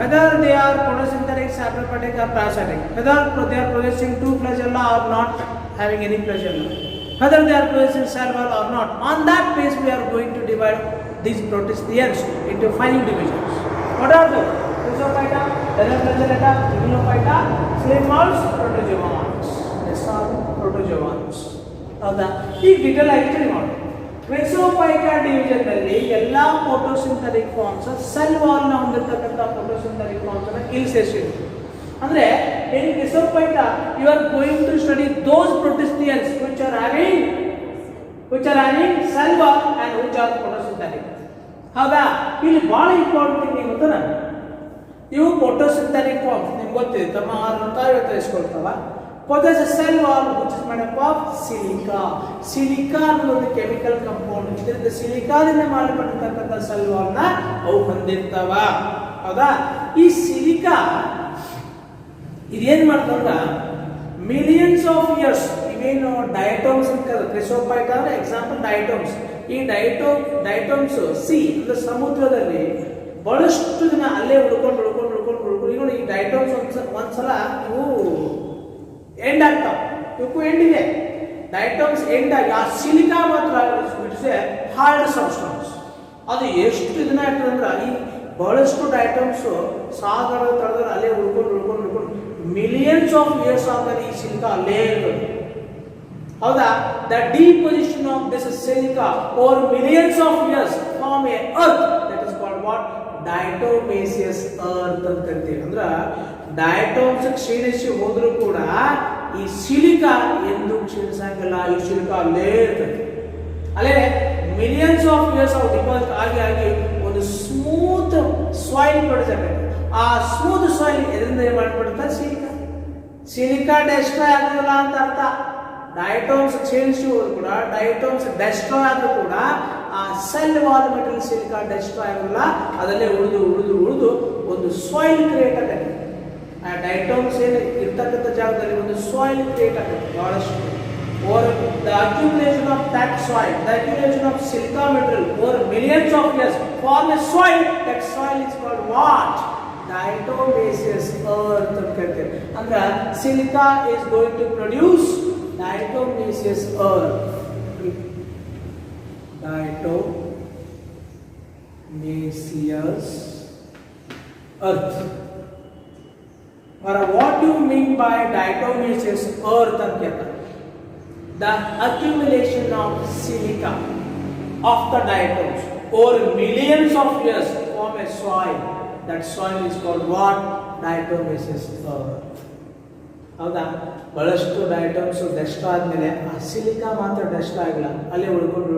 whether they are photosynthetic, saprophytic or parasitic, whether they are producing 2 flagella or not having any flagella, whether they are producing cell wall or not, on that base we are going to divide these protistians into 5 divisions. What are they? Chrysophyta, Denoflagellata, Hymenophyta, slim molds, protozoans. These are protozoans. ಹೌದಾ? ಈಗ detail ಆಗಿ study ಮಾಡೋಣ. ಕ್ರಿಸೋಫೈಟಾ division ನಲ್ಲಿ ಎಲ್ಲಾ photosynthetic forms cell wall ನ ಹೊಂದಿರತಕ್ಕಂತ photosynthetic forms ಅನ್ನು ಇಲ್ಲಿ ಸೇರಿಸಿದ್ರು. ಅಂದ್ರೆ in Chrysophyta you are going to study those protistians which are having cell wall and which are photosynthetic. ಹೌದಾ? ಇಲ್ಲಿ ಬಹಳ ಇಂಪಾರ್ಟೆಂಟ್ ಥಿಂಗ್ ಏನು ಗೊತ್ತಾ? ಇವು ಫೋಟೋಸಿಂಥೆಟಿಕ್ ಫಾರ್ಮ್ಸ್ ನಿಮ್ಗೆ ಗೊತ್ತಿದೆ, ತಮ್ಮ ಆಹಾರವನ್ನು ತಾವೇ ತಯಾರಿಸಿಕೊಳ್ತಾವ. possess a cell wall which is made up of silica. Silica ಅನ್ನೋದು ಒಂದು ಕೆಮಿಕಲ್ ಕಂಪೌಂಡ್. ಇದರಿಂದ ಸಿಲಿಕಾದಿಂದ ಮಾಡಲ್ಪಟ್ಟಿರ್ತಕ್ಕಂಥ ಸೆಲ್ ವಾಲ್ ನ ಅವು ಹೊಂದಿರ್ತಾವ. ಹೌದಾ? ಈ ಸಿಲಿಕಾ ಇದೇನ್ ಮಾಡ್ತಾರ? ಮಿಲಿಯನ್ಸ್ ಆಫ್ ಇಯರ್ಸ್ ಇವೇನು ಡಯಟೋಮ್ಸ್ ಅಂತ ಕ್ರಿಸೋಫೈಟಾ ಅಂದ್ರೆ ಎಕ್ಸಾಂಪಲ್ ಡಯಟೋಮ್ಸ್. ಈ ಡಯಟೋಮ್ಸ್ ಸಿ ಅಂದ್ರೆ ಸಮುದ್ರದಲ್ಲಿ ಬಹಳಷ್ಟು ದಿನ ಅಲ್ಲೇ ಉಳ್ಕೊಂಡು ಈಗ ಈ ಡಯಟೋಮ್ಸ್ ಒಂದ್ಸಲ ಇವು ಎಂಡ್ ಆಗ್ತಾವ. ಇವಕ್ಕೂ ಎಂಡ್ ಇದೆ. ಡಯಟೋಮ್ಸ್ ಎಂಡ್ ಆಗಿ ಆ ಸಿಲಿಕಾ ಮಾತ್ರ ಇಟ್ಸ್ ಎ ಹಾರ್ಡ್ ಸಬ್ಸ್ಟೆನ್ಸ್. ಅದು ಎಷ್ಟು ದಿನ ಆಗ್ತದಂದ್ರೆ ಈ ಬಹಳಷ್ಟು ಡಯಟೋಮ್ಸ್ ಸಾಗರ ತಳದಲ್ಲಿ ಅಲ್ಲೇ ಉಳ್ಕೊಂಡು ಮಿಲಿಯನ್ಸ್ ಆಫ್ ಇಯರ್ಸ್ ಆದ್ಮೇಲೆ ಈ ಸಿಲಿಕಾ ಅಲ್ಲೇ ಇರ್ತದೆ. ಹೌದಾ? The deposition of this silica over millions of years form a earth that is called what? Diatomaceous earth ಅಂತ ಕರಿತೀವಿ. ಅಂದ್ರೆ ಡೈಟೋಮ್ಸ್ ಕ್ಷೀಣಿಸಿ ಹೋದ್ರೂ ಕೂಡ ಈ ಸಿಲಿಕಾ ಎಂದು ಕ್ಷೀಣಿಸಂಗಿಲ್ಲ. ಈ ಸಿಲಿಕಾ ಅಲ್ಲೇ ಇರ್ತದೆ. ಅಲ್ಲೇ millions of years of deposit ಆಗಿ ಒಂದು ಸ್ಮೂತ್ ಸಾಯಿಲ್ ಪ್ರೊಡ್ಯೂಸ್ ಆಗುತ್ತೆ. ಆ ಸ್ಮೂತ್ ಸಾಯಿಲ್ ಎದರಿಂದ ಮಾಡ್ಬಿಡುತ್ತೆ? ಸಿಲಿಕಾ ಡೆಸ್ಟ್ರಾಯ್ ಆಗೋದಿಲ್ಲ ಅಂತ ಅರ್ಥ. ಡೈಟೋಮ್ಸ್ ಕ್ಷೀಣಿಸಿ ಹೋದ್ರು ಕೂಡ, ಡೈಟೋಮ್ಸ್ ಡೆಸ್ಟ್ರಾಯ್ ಆದ್ರೂ ಕೂಡ ಆ cell wall material silica destroy ಆಗೋದಿಲ್ಲ. ಅದಲ್ಲೇ ಉಳಿದು ಒಂದು ಸಾಯಿಲ್ ಕ್ರಿಯೇಟ್ ಆಗುತ್ತೆ. ಆ ಡೈಟೋಮ್ಸ್ ಏನು ಇರ್ತಕ್ಕಂಥ ಜಾಗದಲ್ಲಿ ಒಂದು ಸಾಯಿಲ್ ಕ್ರಿಯೇಟ್ ಆಗುತ್ತೆ ಬಹಳಷ್ಟು. or the accumulation of that soil, the accumulation of silica material over millions of years form a soil. That soil is called what? Diatomaceous earth ಅಂತ ಕರೀತಾರೆ. ಅಂದ್ರೆ silica is going to produce diatomaceous earth. Diatomaceous earth. Or what do you mean by diatomaceous earth ಅಂತ ಕೇಳ್ತಾರೆ? The accumulation of silica of the diatoms over millions of years form a soil. That soil is called what? Diatomaceous earth. ಹೌದಾ? ಬಹಳಷ್ಟು ಡೈಟಮ್ಸ್ ಡೆಸ್ಟ್ ಆದಮೇಲೆ ಆ silica ಮಾತ್ರ dust ಆಗಿಲ್ಲ, ಅಲ್ಲೇ ಉಳ್ಕೊಂಡು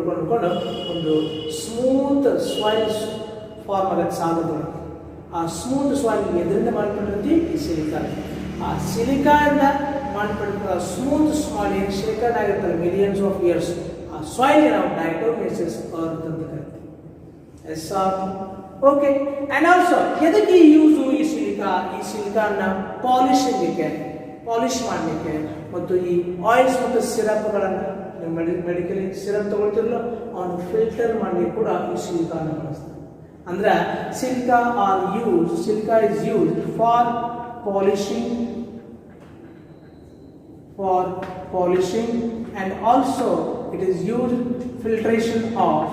ಒಂದು ಸ್ಮೂತ್ ಸಾಯಿಲ್ ಫಾರ್ಮ್ ಆಗಕ್ಕೆ ಸಾಗೋದು. ಆ ಸ್ಮೂತ್ ಸಾಯಿಲ್ ಎದರಿಂದ ಮಾಡ್ಕೊಂಡಿರ್ತೀವಿ? ಈ ಸಿಲಿಕಾ. ಆ ಸಿಲಿಕಾದಿಂದ ಮಾಡ್ಕೊಂಡಿರ್ತಾರೆ ಸ್ಮೂತ್ ಸಾಯಿಲ್ ಏನು ಶೇಖರಣೆ ಆಗಿರ್ತಾರೆ ಮಿಲಿಯನ್ಸ್ ಆಫ್ ಇಯರ್ಸ್, ಆ ಸಾಯಿಲ್ ನಾವು ಡೈಟೋಮೇಸಿಯಸ್ ಅರ್ತ್ ಅಂತ ಕರಿತೀವಿ. Yes or okay. And also ಎದಕ್ಕೆ ಯೂಸು ಈ ಸಿಲಿಕಾನ ಪಾಲಿಶಿಂಗಕ್ಕೆ, ಪಾಲಿಶ್ ಮಾಡಲಿಕ್ಕೆ, ಮತ್ತು ಈ ಆಯಿಲ್ಸ್ ಮತ್ತು ಸಿರಪ್ಗಳನ್ನು ಮೆಡಿಕಲ್ ಸಿರಪ್ ತಗೊಳ್ತಿರಲ್ಲ ಅವನು ಫಿಲ್ಟರ್ ಮಾಡಲಿಕ್ಕೆ ಕೂಡ ಈ ಸಿಲಿಕಾನ ಬಳಸ್ತಾರೆ. ಅಂದ್ರೆ silica is used for polishing and also it is used filtration of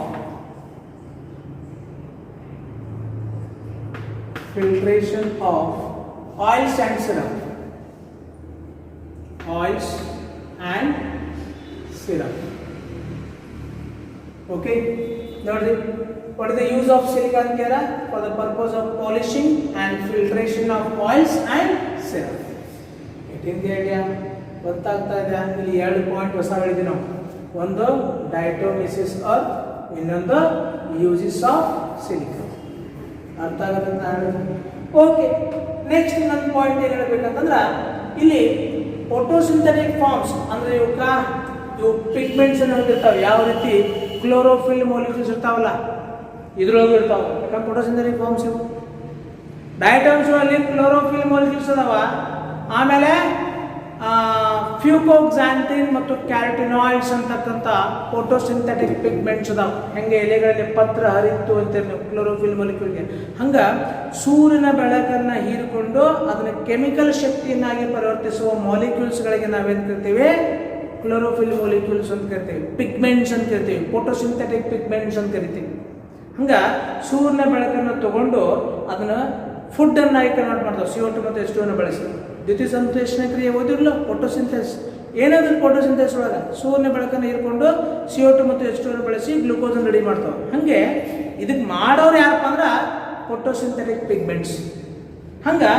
oils and syrup. Okay, ನೋಡಿ what is the use of silicon kera? For the purpose of polishing and filtration of oils and syrup. It is the idea. ಗೊತ್ತಾಗ್ತಾ ಇದೆ? ಇಲ್ಲಿ 2 point ಹೊಸ ಹೇಳಿದ್ವಿ ನಾವು. ಒಂದು ಡೈಟೋಮೇಸಿಯಸ್ earth, ಇನ್ನೊಂದು uses of silica. ಅರ್ಥ ಆಗುತ್ತೆ ಅಂತ ಹೇಳಿದ್ರು. ಓಕೆ, ನೆಕ್ಸ್ಟ್ ನನ್ನ ಪಾಯಿಂಟ್ ಏನು ಹೇಳ್ಬೇಕಂತಂದ್ರೆ ಇಲ್ಲಿ ಫೋಟೋಸಿಂಥೆಟಿಕ್ ಫಾರ್ಮ್ಸ್ ಅಂದ್ರೆ ಇವು ಪಿಗ್ಮೆಂಟ್ಸ್ ಅನ್ನು ಹೊಂದಿರ್ತಾವೆ. ಯಾವ ರೀತಿ ಕ್ಲೋರೋಫಿಲ್ ಮಾಲಿಕ್ಯೂಲ್ಸ್ ಇರ್ತಾವಲ್ಲ ಇದ್ರೊಳಗೆ ಇರ್ತಾವೆ. ಯಾಕಂದ್ರೆ ಫೋಟೋಸಿಂಥೆಟಿಕ್ ಫಾರ್ಮ್ಸ್ ಇವು ಡೈಟಮ್ಸ್ ಅಲ್ಲಿ ಕ್ಲೋರೋಫಿಲ್ ಮಾಲಿಕ್ಯೂಲ್ಸ್ ಅದಾವ. ಆಮೇಲೆ ಫ್ಯೂಕೋಕ್ಸಾಂಥಿನ್ ಮತ್ತು ಕ್ಯಾರಟಿನಾಯ್ಡ್ಸ್ ಅಂತಕ್ಕಂಥ ಫೋಟೋಸಿಂಥೆಟಿಕ್ ಪಿಗ್ಮೆಂಟ್ಸ್ ಅದಾವ. ಹೆಂಗೆ ಎಲೆಗಳಲ್ಲಿ ಪತ್ರ ಹರಿತು ಅಂತೀರಿ ನೀವು ಕ್ಲೋರೋಫಿಲ್ ಮಾಲಿಕ್ಯೂಲ್ಗೆ, ಹಂಗೆ ಸೂರ್ಯನ ಬೆಳಕನ್ನು ಹೀರಿಕೊಂಡು ಅದನ್ನ ಕೆಮಿಕಲ್ ಶಕ್ತಿಯನ್ನಾಗಿ ಪರಿವರ್ತಿಸುವ ಮಾಲಿಕ್ಯೂಲ್ಸ್ಗಳಿಗೆ ನಾವೇನು ಕರಿತೀವಿ? ಕ್ಲೋರೋಫಿಲ್ ಮಾಲಿಕ್ಯೂಲ್ಸ್ ಅಂತ ಕರಿತೀವಿ, ಪಿಗ್ಮೆಂಟ್ಸ್ ಅಂತ ಕರಿತೀವಿ, ಫೋಟೋಸಿಂಥೆಟಿಕ್ ಪಿಗ್ಮೆಂಟ್ಸ್ ಅಂತ ಕರಿತೀವಿ. ಹಂಗೆ ಸೂರ್ಯನ ಬೆಳಕನ್ನು ತಗೊಂಡು ಅದನ್ನ ಫುಡ್ ಅನ್ನಾಗಿ ಕನ್ವರ್ಟ್ ಮಾಡ್ತಾವೆ. CO2 ಮತ್ತು H2 ಬಳಸಿ ದ್ಯುತಿ ಸಂಶ್ಲೇಷಣೆ ಕ್ರಿಯೆ ಓದಿರಲ್ಲ, ಫೋಟೋಸಿಂಥೆಸಿಸ್. ಏನಾದ್ರೂ ಫೋಟೋಸಿಂಥೆಸಿಸ್ ಒಳಗೆ ಸೂರ್ಯನ ಬೆಳಕನ್ನು ಹೀರ್ಕೊಂಡು CO2 ಮತ್ತು H2 ಬಳಸಿ ಗ್ಲೂಕೋಸನ್ನು ರೆಡಿ ಮಾಡ್ತಾವೆ. ಹಾಗೆ ಇದಕ್ಕೆ ಮಾಡೋರು ಯಾರಪ್ಪ ಅಂದ್ರೆ ಫೋಟೋಸಿಂಥೆಟಿಕ್ ಪಿಗ್ಮೆಂಟ್ಸ್. ಹಂಗೆ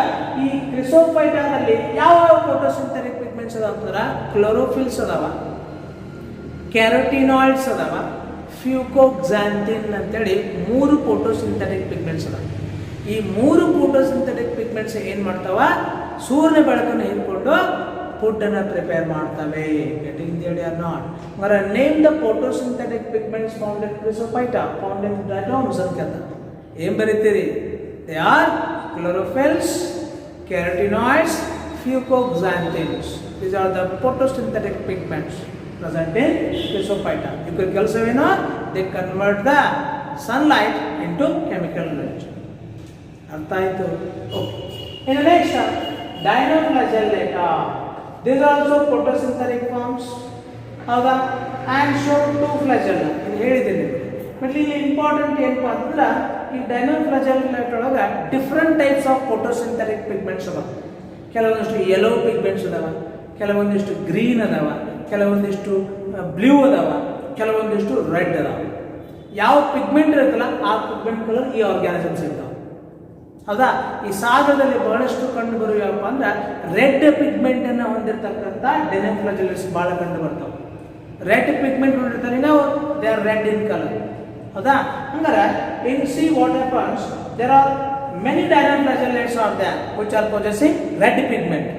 ಈ ಕ್ರಿಸೋಫೈಟಾದಲ್ಲಿ ಯಾವ ಫೋಟೋಸಿಂಥೆಟಿಕ್ ಪಿಗ್ಮೆಂಟ್ಸ್ ಅದಾವ ಅಂತಂದ್ರೆ ಕ್ಲೋರೋಫಿಲ್ಸ್ ಅದಾವ, ಕ್ಯಾರೋಟಿನಾಯ್ಡ್ಸ್ ಅದಾವ, ಫ್ಯೂಕೋಕ್ಸಾಂಥಿನ್ ಅಂತೇಳಿ 3 ಫೋಟೋಸಿಂಥೆಟಿಕ್ ಪಿಗ್ಮೆಂಟ್ಸ್ ಅದಾವ. ಈ 3 ಫೋಟೋಸಿಂಥೆಟಿಕ್ ಪಿಗ್ಮೆಂಟ್ಸ್ ಏನು ಮಾಡ್ತಾವ? ಸೂರ್ಯನ ಬೆಳಕನ್ನು ಹೀರ್ಕೊಂಡು ಫುಡ್ ಅನ್ನು ಪ್ರಿಪೇರ್ ಮಾಡ್ತವೆ. Getting the idea not? ಮರ name the photosynthetic pigments found in chrysophyta, found in diatoms ಅಂತ ಏನು ಬರೀತೀರಿ? They are chlorophylls, carotenoids, fucoxanthins. These are the photosynthetic pigments present in Chrysophyta. ಇದರ ಕೆಲಸವೇನು? They convert the sunlight into chemical energy. ಅರ್ಥ ಆಯ್ತು? Okay. ಇನ್ನು next Dinoflagellata. These are also photosynthetic forms. ಹೌದಾ? And show 2 flagella. ಇದು ಹೇಳಿದ್ದೀನಿ. But ಇಲ್ಲಿ important ಏನಪ್ಪ ಅಂತಂದ್ರೆ ಈ ಡೈನೋಫ್ಲಾಜೆಲ್ಲೇಟ್ ಒಳಗೆ different types of photosynthetic pigments ಅದಾವ. ಕೆಲವೊಂದಿಷ್ಟು ಯೆಲ್ಲೋ ಪಿಗ್ಮೆಂಟ್ಸ್ ಅದಾವ, ಕೆಲವೊಂದಿಷ್ಟು ಗ್ರೀನ್ ಅದಾವ, ಕೆಲವೊಂದಿಷ್ಟು ಬ್ಲೂ ಅದಾವ, ಕೆಲವೊಂದಿಷ್ಟು ರೆಡ್ ಅದಾವ. ಯಾವ ಪಿಗ್ಮೆಂಟ್ ಇರುತ್ತಲ್ಲ ಆ ಪಿಗ್ಮೆಂಟ್ ಕಲರ್ ಈ ಆರ್ಗ್ಯಾನಿಸಮ್ಸ್ ಇರ್ತಾವೆ. ಹೌದಾ? ಈ ಸಾಗರದಲ್ಲಿ ಬಹಳಷ್ಟು ಕಂಡು ಬರುವಪ್ಪ ಅಂದ್ರೆ ರೆಡ್ ಪಿಗ್ಮೆಂಟ್ ಅನ್ನು ಹೊಂದಿರತಕ್ಕಂಥ ಡೆನೋಫ್ಲಾಜೆಲ್ಲೇಟ್ಸ್ ಬಹಳ ಕಂಡು ಬರ್ತಾವೆ. ರೆಡ್ ಪಿಗ್ಮೆಂಟ್ ಹೊಂದಿರ್ತಾರೆ ನಾವು, they are red in colour. ಹೌದಾ? ಹಂಗಾರೆ in sea what happens, there are many dinoflagellates are there which are possessing red pigment.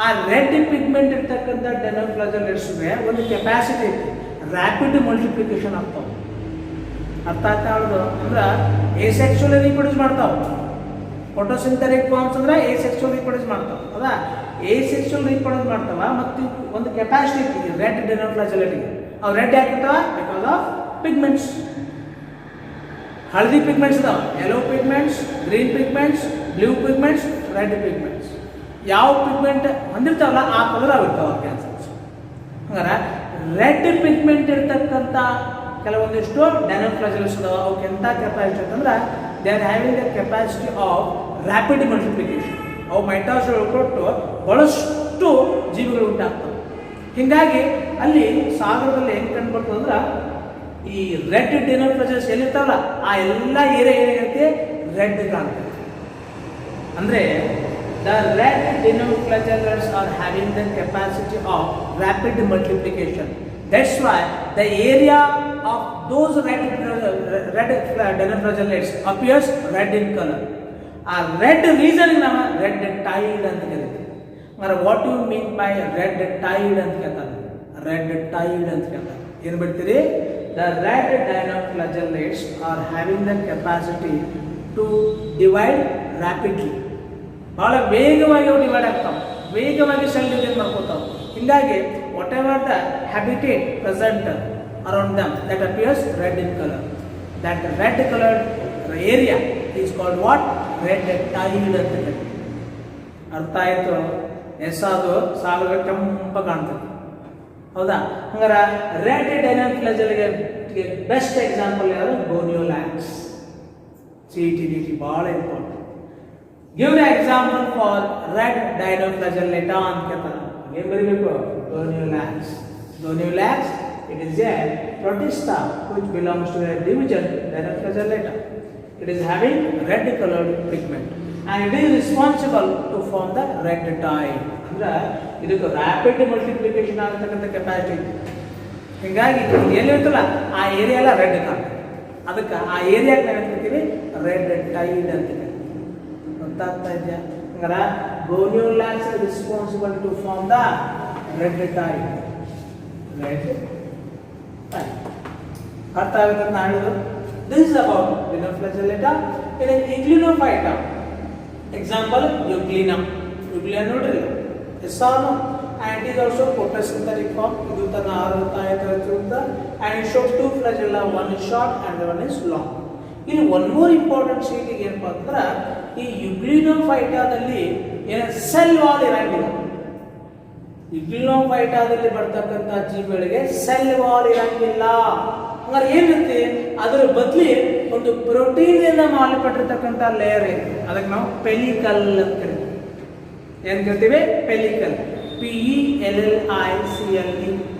ಆ ರೆಡ್ ಪಿಗ್ಮೆಂಟ್ ಇರ್ತಕ್ಕಂಥ ಡೆನೋಫ್ಲಾಜೆಲ್ಲೇಟ್ಸ್ಗೆ ಒಂದು ಕೆಪಾಸಿಟಿ ಇತ್ತು, ರ್ಯಾಪಿಡ್ ಮಲ್ಟಿಪ್ಲಿಕೇಶನ್ ಆಗ್ತಾವೆ. ಅರ್ಥ ಆಗ್ತಾ ಹೇಳೋದು ಅಂದ್ರೆ ಏಸೆಕ್ಸುವಲ್ ರೀಪ್ರೊಡ್ಯೂಸ್ ಮಾಡ್ತಾವೆ. ಫೋಟೋಸಿಂಥೆಟಿಕ್ ಫಾರ್ಮ್ಸ್ ಅಂದ್ರೆ ಏಸೆಕ್ಸುವಲ್ ರೀಪ್ರೊಡ್ಯೂಸ್ ಮಾಡ್ತಾವೆ. ಹೌದಾ? ಏಸೆಕ್ಸುವಲ್ ರೀಪ್ರೊಡ್ಯೂಸ್ ಮಾಡ್ತಾವ ಮತ್ತು ಒಂದು ಕೆಪಾಸಿಟಿ ಇತ್ತು ರೆಡ್ ಡೆನೋಫ್ಲಾಜೆಲ್ಲೇಟ್ಗೆ. ಅವು ರೆಡ್ ಯಾಕಿರ್ತಾವ? Because of pigments. ಹಳದಿ ಪಿಗ್ಮೆಂಟ್ಸ್ ಇದಾವೆ, yellow pigments, green pigments, blue pigments, red pigments. ಯಾವ ಪಿಗ್ಮೆಂಟ್ ಹೊಂದಿರ್ತಾವಲ್ಲ ಆ ಕಲರ್ ಆಗಿರ್ತಾವ ಕ್ಯಾನ್ಸರ್ಸ್. ಹಂಗಾರೆ ರೆಡ್ ಪಿಗ್ಮೆಂಟ್ ಇರ್ತಕ್ಕಂಥ ಕೆಲವೊಂದಿಷ್ಟು ಡೆನೋಫ್ಲಾಜೆಲ್ಲೇಟ್ಸ್ ಇದಾವೆ. ಅವಕ್ಕೆ ಎಂಥ ಕೆಪಾಸಿಟಿ ಅಂತಂದ್ರೆ they are having the capacity of rapid multiplication. ಅವು ಮೈಟಾಸಿಸ್ ಕೊಟ್ಟು ಬಹಳಷ್ಟು ಜೀವಿಗಳು ಉಂಟಾಗ್ತವೆ. ಹೀಗಾಗಿ ಅಲ್ಲಿ ಸಾಗರದಲ್ಲಿ ಹೆಂಗೆ ಕಂಡು ಬರ್ತದೆ ಅಂದ್ರೆ ಈ ರೆಡ್ ಡೆನೋಫ್ಲಾಜೆಲ್ಲೇಟ್ಸ್ ಎಲ್ಲಿರ್ತಾವಲ್ಲ ಆ ಎಲ್ಲ ಏರಿಯಾ ಏನಾಗುತ್ತೆ ರೆಡ್ ಕಾಣ್ತದೆ. ಅಂದರೆ the red dinoflagellates are having the capacity of rapid multiplication. That's why the area of those red dinoflagellates appears red in color. A red reason ನಾವು red tide ಅಂತ ಕರೀತೀವಿ. ಅಂದ್ರೆ what do you mean by red tide ಅಂತ ಹೇಳ್ತಾರೆ? red tide ಅಂತ ಹೇಳ್ತಾರೆ. ಏನು ಬಿಡ್ತೀರಿ? The red dinoflagellates are having the capacity to divide rapidly. ಬಹಳ ವೇಗವಾಗಿ ಅವು ಡಿವೈಡ್ ಆಗ್ತಾವೆ, ವೇಗವಾಗಿ ಸೆಲ್ ಡಿವಿಷನ್ ಮಾಡ್ಕೋತಾವೆ. ಹೀಗಾಗಿ whatever the habitat present around them that appears red in colour. That red coloured area is called what? Red tide ಅಂತ ಹೇಳಿ. ಅರ್ಥ ಆಯಿತು? ಅದು ಸಾಗರ ಕೆಂಪ ಕಾಣ್ತದೆ. ಹೌದಾ? ಹಂಗಾರೆ ರೆಡ್ ಡೆನೋಫ್ಲಾಜೆಲ್ಗೆ ಬೆಸ್ಟ್ ಎಕ್ಸಾಂಪಲ್ ಯಾರು? ಗೋನಿಯೋಲ್ಯಾಕ್ಸ್. CET ಭಾಳ important. Give the example for red dinoflagellata ಅಂತ ಕೇಳ್ತಾರೆ. ಏನು ಬರೀಬೇಕು? Goniolax. Goniolax, it is a protista which belongs to a division dinoflagellata. It is having red colored pigment and it is responsible to form the red tide. ಅಂದ್ರೆ ಇದಕ್ಕೆ rapid multiplication ಆಗತಕ್ಕಂಥ capacity ಇದೆ. ಹೀಗಾಗಿ ಎಲ್ಲಿರ್ತಲ್ಲ ಆ area ಎಲ್ಲ red ಕಾಣ್ತದೆ. ಅದಕ್ಕೆ ಆ ಏರಿಯಾಕ್ಕೆ ನಾವು ಹೇಳ್ತೀವಿ ರೆಡ್ ಟೈಡ್ ಅಂತ. ಗೊತ್ತಾಗ್ತಾ ಇದೆಯಾ? ಹಂಗಾರೆ gonyaulax responsible to form the red tide. Red tide ಅರ್ಥ ಆಗುತ್ತೆ ಅಂತ ಹೇಳಿದ್ರು. This is about dinoflagellata. In euglenophyta example euglena. Euglena ನೋಡ್ರಿ, yes or no? and it is also photosynthetic form. ಇದು ತನ್ನ ಆಹಾರ ಇರುತ್ತೆ and it shows two flagella, one is short and one is long. ಇಲ್ಲಿ ಒನ್ ಮೋರ್ ಇಂಪಾರ್ಟೆಂಟ್ ಶೀಟಿಗೆ ಏನಪ್ಪ ಅಂದ್ರೆ ಈ ಯುಗ್ಲಿನೋಫೈಟಾದಲ್ಲಿ ಏನ ಸೆಲ್ ವಾಲ್ ಇರಂಗಿಲ್ಲ. ಯುಗ್ಲಿನೋಫೈಟಾದಲ್ಲಿ ಬರ್ತಕ್ಕಂಥ ಜೀವಿಗಳಿಗೆ ಸೆಲ್ ವಾಲ್ ಇರಂಗಿಲ್ಲ. ಹಂಗಾರೆ ಏನಿರುತ್ತೆ? ಅದರ ಬದಲಿ ಒಂದು ಪ್ರೋಟೀನ್ ಇಂದ ಮಾಡಲ್ಪಟ್ಟಿರ್ತಕ್ಕಂಥ ಲೇಯರ್ ಇದೆ. ಅದಕ್ಕೆ ನಾವು ಪೆಲಿಕಲ್ ಅಂತ ಕರಿತೀವಿ. ಏನ್ ಕರಿತೀವಿ? ಪೆಲಿಕಲ್. PELLICLE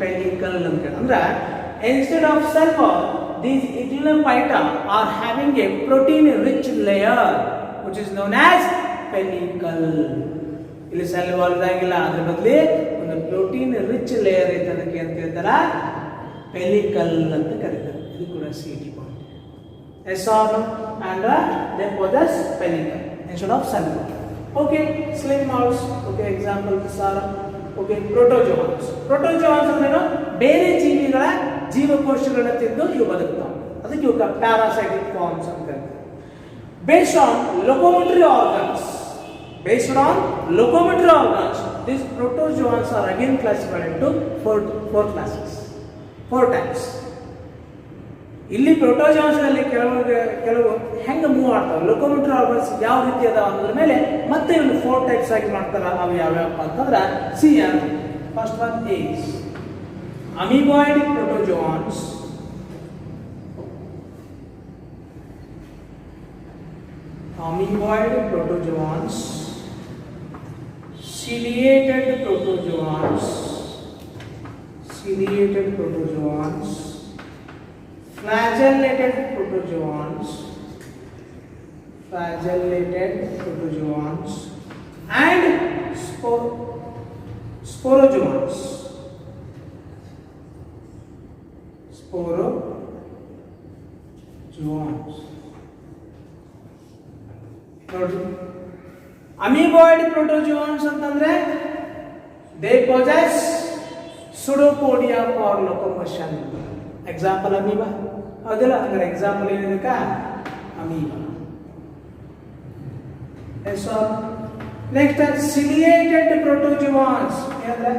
ಪೆಲಿಕಲ್ ಅಂತ ಕರೀತೀವಿ. ಅಂದ್ರೆ instead of cell wall, these Iglinophyta are having a protein-rich layer which is known as pellicle. ಇಲ್ಲಿ ಸೆಲ್ ವಾಲ್ ಇರಂಗಿಲ್ಲ, ಅದ್ರ ಬದಲಿ ಒಂದು ಪ್ರೋಟೀನ್ ರಿಚ್ ಲೇಯರ್ ಐತೆ. ಅದಕ್ಕೆ ಅಂತ ಹೇಳ್ತಾರ ಪೆಲಿಕಲ್ ಅಂತ ಕರೀತಾರೆ. ಇದು ಕೂಡ CET point. Yes or no? And they possess pellicle instead of cell wall. Okay, slime mould. Okay, example ಸಾರ. Okay, protozoans. ಪ್ರೋಟೋಜೋನ್ಸ್ ಅಂದ್ರೆ ಬೇರೆ ಜೀವಿಗಳ ಜೀವಕೋಶಗಳನ್ನ ತಿಂದು ಇವು ಬದುಕ್ತಾವೆ. ಅದಕ್ಕೆ ಇವಾಗ ಪ್ಯಾರಾಸೈಟಿಕ್ ಫಾರ್ಮ್ಸ್ ಅಂತ ಕರೀತಾರೆ. Based on locomotory organs, these protozoans are again classified into four classes, 4 types. ಇಲ್ಲಿ ಪ್ರೋಟೋಜೋನ್ಸ್ ನಲ್ಲಿ ಕೆಲವು ಹೆಂಗೆ ಮೂವ್ ಆಗ್ತಾವೆ, ಲೊಕೊಮೋಟರಿ ಆರ್ಗನ್ಸ್ ಯಾವ ರೀತಿ ಅದಾವ ಅನ್ನೋದ್ರ ಮೇಲೆ ಮತ್ತೆ ಒಂದು 4 ಟೈಪ್ಸ್ ಆಗಿ ಮಾಡ್ತಾರ. ಅವು ಯಾವ್ಯಾವಪ್ಪ ಅಂತಂದ್ರೆ first one is amoeboid protozoans, ciliated protozoans, ciliated protozoans, flagellated protozoans, and sporozoans. ನೋಡಿ, ಅಮೀಬಾಯ್ಡ್ ಪ್ರೋಟೋಜೋನ್ಸ್ ಅಂತಂದ್ರೆ they possess pseudopodia for locomotion. Example amoeba, ಹೌದಿಲ್ಲ? ಅಂದ್ರೆ ಎಕ್ಸಾಂಪಲ್ ಏನಿದಕ್ಕ ಅಮೀಬಾ. ನೆಕ್ಸ್ಟ್ ಸಿಲಿಯೇಟೆಡ್ ಪ್ರೋಟೋಜೋನ್ಸ್ ಅಂದ್ರೆ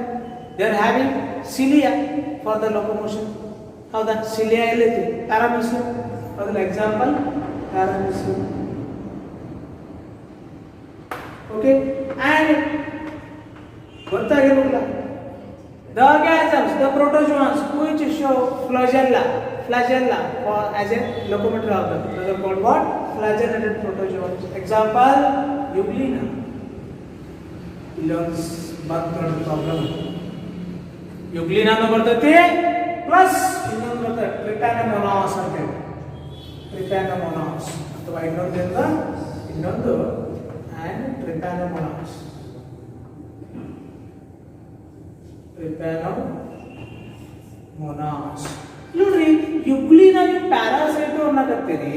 they are having cilia for the locomotion. ಹೌದಾ? Cilia ಎಲ್ಲೈತಿ? Paramecium. ಹೌದಲ್ಲ? Example paramecium. Okay, and ಗೊತ್ತಾಗಿರಲಿಲ್ಲ the organisms, the protozoans which show flagella for as a locomotor organ, those are called what? Flagellated protozoans. Example, Euglena. Illon's background problem. Euglena no bರ್ತೈತಿ plus ಇನ್ನೊಂದು ಬರ್ತದೆ ಟ್ರಿಪ್ಯಾನಮೋನಾಸ್ ಅಂತ ಹೇಳಿ. ಟ್ರಿಪ್ಯಾನಮೋನಾಸ್ ಅಥವಾ ಇನ್ನೊಂದು and trypanomonas. ನೋಡ್ರಿ, ಯುಗ್ಲಿನ ನೀವು ಪ್ಯಾರಾಸೈಟ್ ಅನ್ನಕತ್ತೀರಿ,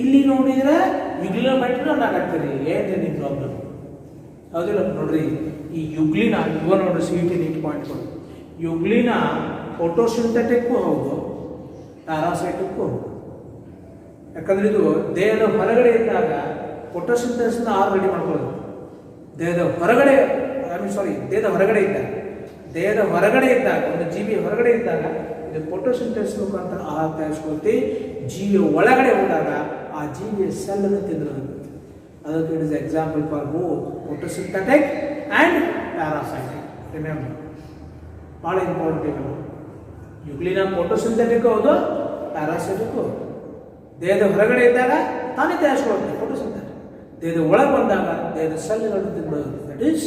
ಇಲ್ಲಿ ನೋಡಿದ್ರೆ ಯುಗ್ಲಿನೋಮೈಟ್ ಅನ್ನಕತ್ತೀರಿ. ಏನ್ರಿ ನಿಮ್ಮ ಪ್ರಾಬ್ಲಮ್? ಹೌದಿಲ್ಲ? ನೋಡ್ರಿ, ಈ ಯುಗ್ಲಿನ ಇವ ನೋಡ್ರಿ CET ನೀಟ್ ಪಾಯಿಂಟ್ಗಳು. ಯುಗ್ಲಿನ ಫೋಟೋಸಿಂಥೆಟಿಕ್ಕು ಹೌದು, ಪ್ಯಾರಾಸೈಟಿಕ್ಕು ಹೌದು. ಯಾಕಂದ್ರೆ ಇದು ದೇಹದ ಹೊರಗಡೆ ಇದ್ದಾಗ ಫೋಟೋಸಿಂಥೆಸಿಸ್ ರೆಡಿ ಮಾಡ್ಕೊಳ್ಳೋದು. ದೇಹದ ಹೊರಗಡೆ ಇದ್ದಾಗ ಒಂದು ಜೀವಿ ಹೊರಗಡೆ ಇದ್ದಾಗ ಇದು ಫೋಟೋಸಿಂಥೆಸಿಸ್ ಮುಖಾಂತರ ಆಹಾರ ತಯಾರಿಸ್ಕೊಳ್ತಿ. ಜೀವಿಯ ಒಳಗಡೆ ಹೋದಾಗ ಆ ಜೀವಿಯ ಸೆಲ್ ಅನ್ನು ತಿಂದಿರೋದು. ಅದಕ್ಕೆ it is example for both photosynthetic and parasitic. Remember, ಭಾಳ ಇಂಪಾರ್ಟೆಂಟ್ ಈಗ. ಯುಗ್ಲಿನ ಫೋಟೋಸಿಂಥೆಟಿಕ್ ಹೌದು, ಪ್ಯಾರಾಸೈಟಿಕ್ ಹೌದು. ದೇಹದ ಹೊರಗಡೆ ಇದ್ದಾಗ ತಾನೇ ತಯಾರಿಸ್ಕೊಳ್ತೀವಿ ಫೋಟೋಸಿಂಥೆಟಿಕ್. ದೇಹದ ಒಳಗೆ ಬಂದಾಗ ದೇಹದ ಸೆಲ್ಗಳನ್ನು ತಿನ್ನೋದು. That is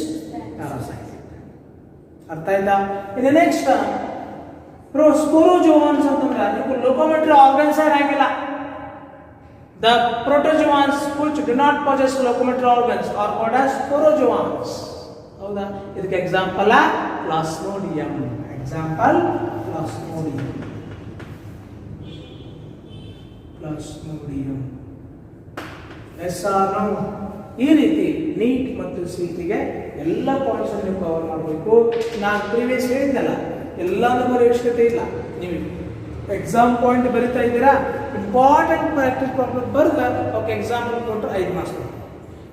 parasite. ಅರ್ಥ ಆಯ್ತಾ? ಇದು ನೆಕ್ಸ್ಟ್ ಸ್ಪೋರೋಜೋನ್ಸ್ ಅಂತಂದ್ರೆ ನೀವು ಲೊಕೊಮೋಟರಿ ಆರ್ಗನ್ಸ್ ಆಗಿಲ್ಲ. The protozoans which do not possess locomotor organs are called as sporozoans. ಹೌದಾ? ಇದಕ್ಕೆ example plasmodium. Example plasmodium. Yes or no? ಈ ರೀತಿ ನೀಟ್ ಮತ್ತು CETಗೆ ಎಲ್ಲ ಪಾಯಿಂಟ್ಸ್ ಅನ್ನು ನೀವು ಕವರ್ ಮಾಡಬೇಕು. ನಾನು ಪ್ರೀವಿಯಸ್ ಹೇಳಿದ್ದಲ್ಲ, ಎಲ್ಲಾನು ಬರೆಯೋ ಅವಶ್ಯಕತೆ ಇಲ್ಲ. ನೀವು ಎಕ್ಸಾಮ್ ಪಾಯಿಂಟ್ ಬರಿತಾ ಇದ್ದೀರಾ, ಇಂಪಾರ್ಟೆಂಟ್ ಪ್ರಾಕ್ಟೀಸ್ ಪ್ರಾಬ್ಲಮ್ ಬರೆದ ಓಕೆ ಎಕ್ಸಾಂಪಲ್ ಕೊಟ್ಟರೆ 5 ಮಾರ್ಕ್ಸ್.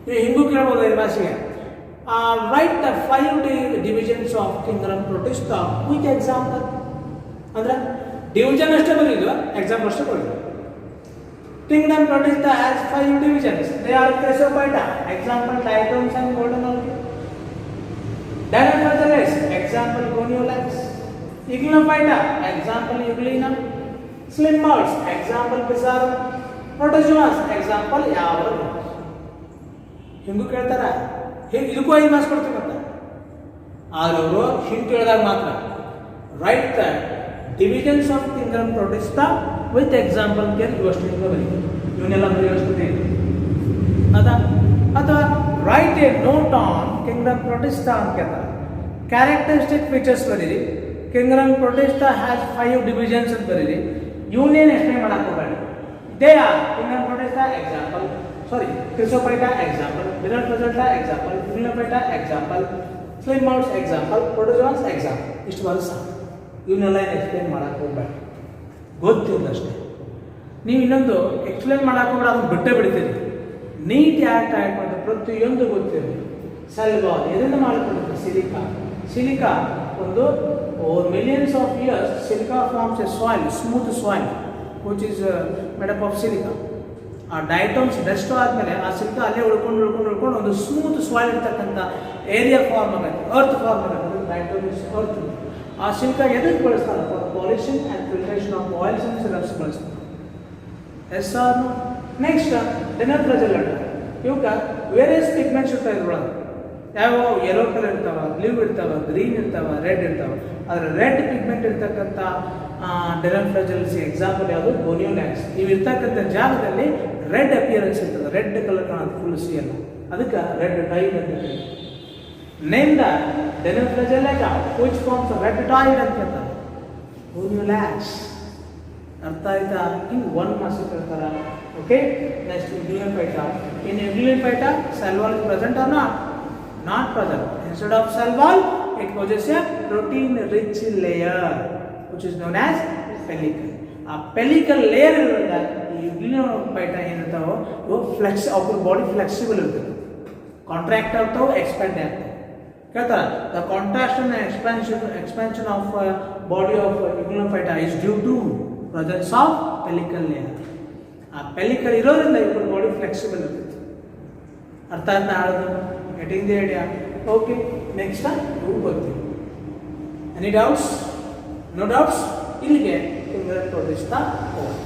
ನೀವು ಹಿಂಗೂ ಕೇಳ್ಬೋದು 5 ಮಾರ್ಕ್ಸಿಗೆ. Write the 5 divisions of kingdom protista with example. ಅಂದ್ರೆ ಡಿವಿಷನ್ ಅಷ್ಟೇ ಬರೀದು, ಎಕ್ಸಾಂಪಲ್ ಅಷ್ಟೇ ಬರೀದು. Kingdom protista has 5 divisions. They are Chrysophyta. Example, diatoms and golden algae. Dinoflagellus. Example, Goniolax. Ichthyophyta. Example, Euglena. Slim mouse. Example, Pizarro. Protozoans. Example, Yavru. ಹಿಂಗೂ ಕೇಳ್ತಾರ? ಇದಕ್ಕೂ 5 marks ಕೊಡ್ತೀವಿ ಅಂತ. ಆದ್ರೆ ಅವರು ಹಿಂಗೆ ಕೇಳಿದಾಗ ಮಾತ್ರ right the divisions of kingdom protista with example ಕೇಳಿ ಇವಷ್ಟು ಬರೀ. ಇವನ್ನೆಲ್ಲ ಬರೆಯೋಸ್ಕೊತೀವಿ ಅದಾ? ಅಥವಾ right A note on Kingdom Protista ಅಂತ ಕೇಳ್ತಾರೆ. ಕ್ಯಾರೆಕ್ಟರಿಸ್ಟಿಕ್ ಫೀಚರ್ಸ್ ಬರೀರಿ. ಕಿಂಗ್ಡಮ್ ಪ್ರೊಟಿಸ್ಟಾ ಹ್ಯಾಸ್ 5 divisions ಅಂತ ಬರೀರಿ. ಯೂನಿಯನ್ ಎಕ್ಸ್ಪ್ಲೇನ್ ಮಾಡಕ್ಕೆ ಹೋಗಬೇಡಿ. They are Kingdom Protista example, Chrysophyta example, Dinoflagellata example, Ichthyophyta example, Slim mouse example, Protozoans example. ಇಷ್ಟು ಬರೋದು ಸಾಕು. ಇವನ್ನೆಲ್ಲ ಎಕ್ಸ್ಪ್ಲೇನ್ ಮಾಡಕ್ಕೆ ಹೋಗಬೇಡಿ, ಗೊತ್ತಿಲ್ಲ ಅಷ್ಟೇ. ನೀವು ಇನ್ನೊಂದು ಎಕ್ಸ್ಪ್ಲೇನ್ ಮಾಡಕ್ಕೆ ಹೋಗ್ಬೇಡ, ಅದನ್ನು ಬಿಟ್ಟೇ ಬಿಡ್ತೀರಿ. ನೀಟ್ ಯಾಕೆ ಟೈಪ್ ಮಾಡಿದ್ರೆ ಪ್ರತಿಯೊಂದು ಗೊತ್ತಿರಲಿ. ಸೆಲ್ ವಾಲ್ ಎದರಿಂದ ಮಾಡಿಕೊಡುತ್ತೆ? ಸಿಲಿಕಾ ಒಂದು millions of years silica forms a soil, smooth soil which is made up of silica. ಆ ಡೈಟಮ್ಸ್ ಡೆಸ್ಟ್ ಆದಮೇಲೆ ಆ ಸಿಲಿಕಾ ಅಲ್ಲೇ ಉಳ್ಕೊಂಡು ಒಂದು ಸ್ಮೂತ್ ಸಾಯಿಲ್ ಇರ್ತಕ್ಕಂಥ ಏರಿಯಾ ಫಾರ್ಮ್ ಆಗುತ್ತೆ, ಅರ್ತ್ ಫಾರ್ಮ್ ಆಗುತ್ತೆ. Diatom is earth. ಆ ಸಿಲಿಕಾ ಎದಕ್ಕೆ ಬಳಸ್ತಾರೆ? For polishing and filtration of oils and syrups ಬಳಸ್ತಾರೆ. Yes or no? Next dinoflagellata. ಇವಕ್ಕೆ ವೇರಿಯಸ್ ಪಿಗ್ಮೆಂಟ್ಸ್ ಇರ್ತಾವೆ ಇದ್ರೊಳಗೆ. ಯಾವ ಯೆಲ್ಲೋ ಕಲರ್ ಇರ್ತಾವ, ಬ್ಲೂ ಇರ್ತಾವ, ಗ್ರೀನ್ ಇರ್ತಾವ, ರೆಡ್ ಇರ್ತಾವ. ಆದರೆ ರೆಡ್ ಪಿಗ್ಮೆಂಟ್ ಇರ್ತಕ್ಕಂಥ ಡೆರನ್ ಫ್ಲಾಜೆಲ್ಸ್ ಎಕ್ಸಾಂಪಲ್ ಯಾವುದು ಗೋನಿಯೋಲ್ಯಾಕ್ಸ್. ಇವು ಇರ್ತಕ್ಕಂಥ ಜಾಗದಲ್ಲಿ ರೆಡ್ ಅಪಿಯರೆನ್ಸ್ ಇರ್ತದೆ, ರೆಡ್ ಕಲರ್ ಕಾಣೋದು ಫುಲ್ ಸಿ ಎಲ್ಲ, ಅದಕ್ಕೆ ರೆಡ್ ಟೈಡ್ ಅಂತ ಹೇಳಿ. ನೇಮ್ ದ ಡೆರನ್ flagella which forms red tide ಅಂತ ಹೇಳ್ತಾರೆ, ಗೋನಿಯೋಲ್ಯಾಕ್ಸ್. ಅರ್ಥ ಆಯ್ತಾ? ಹಿಂಗೆ ಒಂದು ಮಾರ್ಕ್ಸ್ ಕೇಳ್ತಾರೆ. Okay, next euglenophyta. In euglenophyta cell wall is present or not? Not present. Instead of cell wall, it possesses a protein-rich layer, which is known as pellicle. ಆ ಪೆಲಿಕಲ್ layer ಇರೋದ್ರಿಂದ ಈ ಯುಗ್ಯುಲರ್ ಫೈಟಾ ಏನಿರ್ತಾವೋ ಇವು ಅವ್ರ body flexible ಇರ್ತದೆ, contract ಆಗ್ತಾವೆ, expand ಆಗ್ತಾವೆ. ಕೇಳ್ತಾರೆ, the contraction and expansion of body of euglenophyta is due to presence of pellicle layer. ಆ ಪೆಲಿಕಲ್ ಇರೋದ್ರಿಂದ ಇವ್ರ ಬಾಡಿ ಫ್ಲೆಕ್ಸಿಬಲ್ ಇರ್ತೈತಿ. ಅರ್ಥ ಅಂತ ಆಡೋದು, getting the idea. Okay, next ಇವು ಬರ್ತೀವಿ. Any doubts? No doubts? ಇಲ್ಲಿಗೆ ತೋರಿಸ್ತಾ ಹೋಗೋಣ.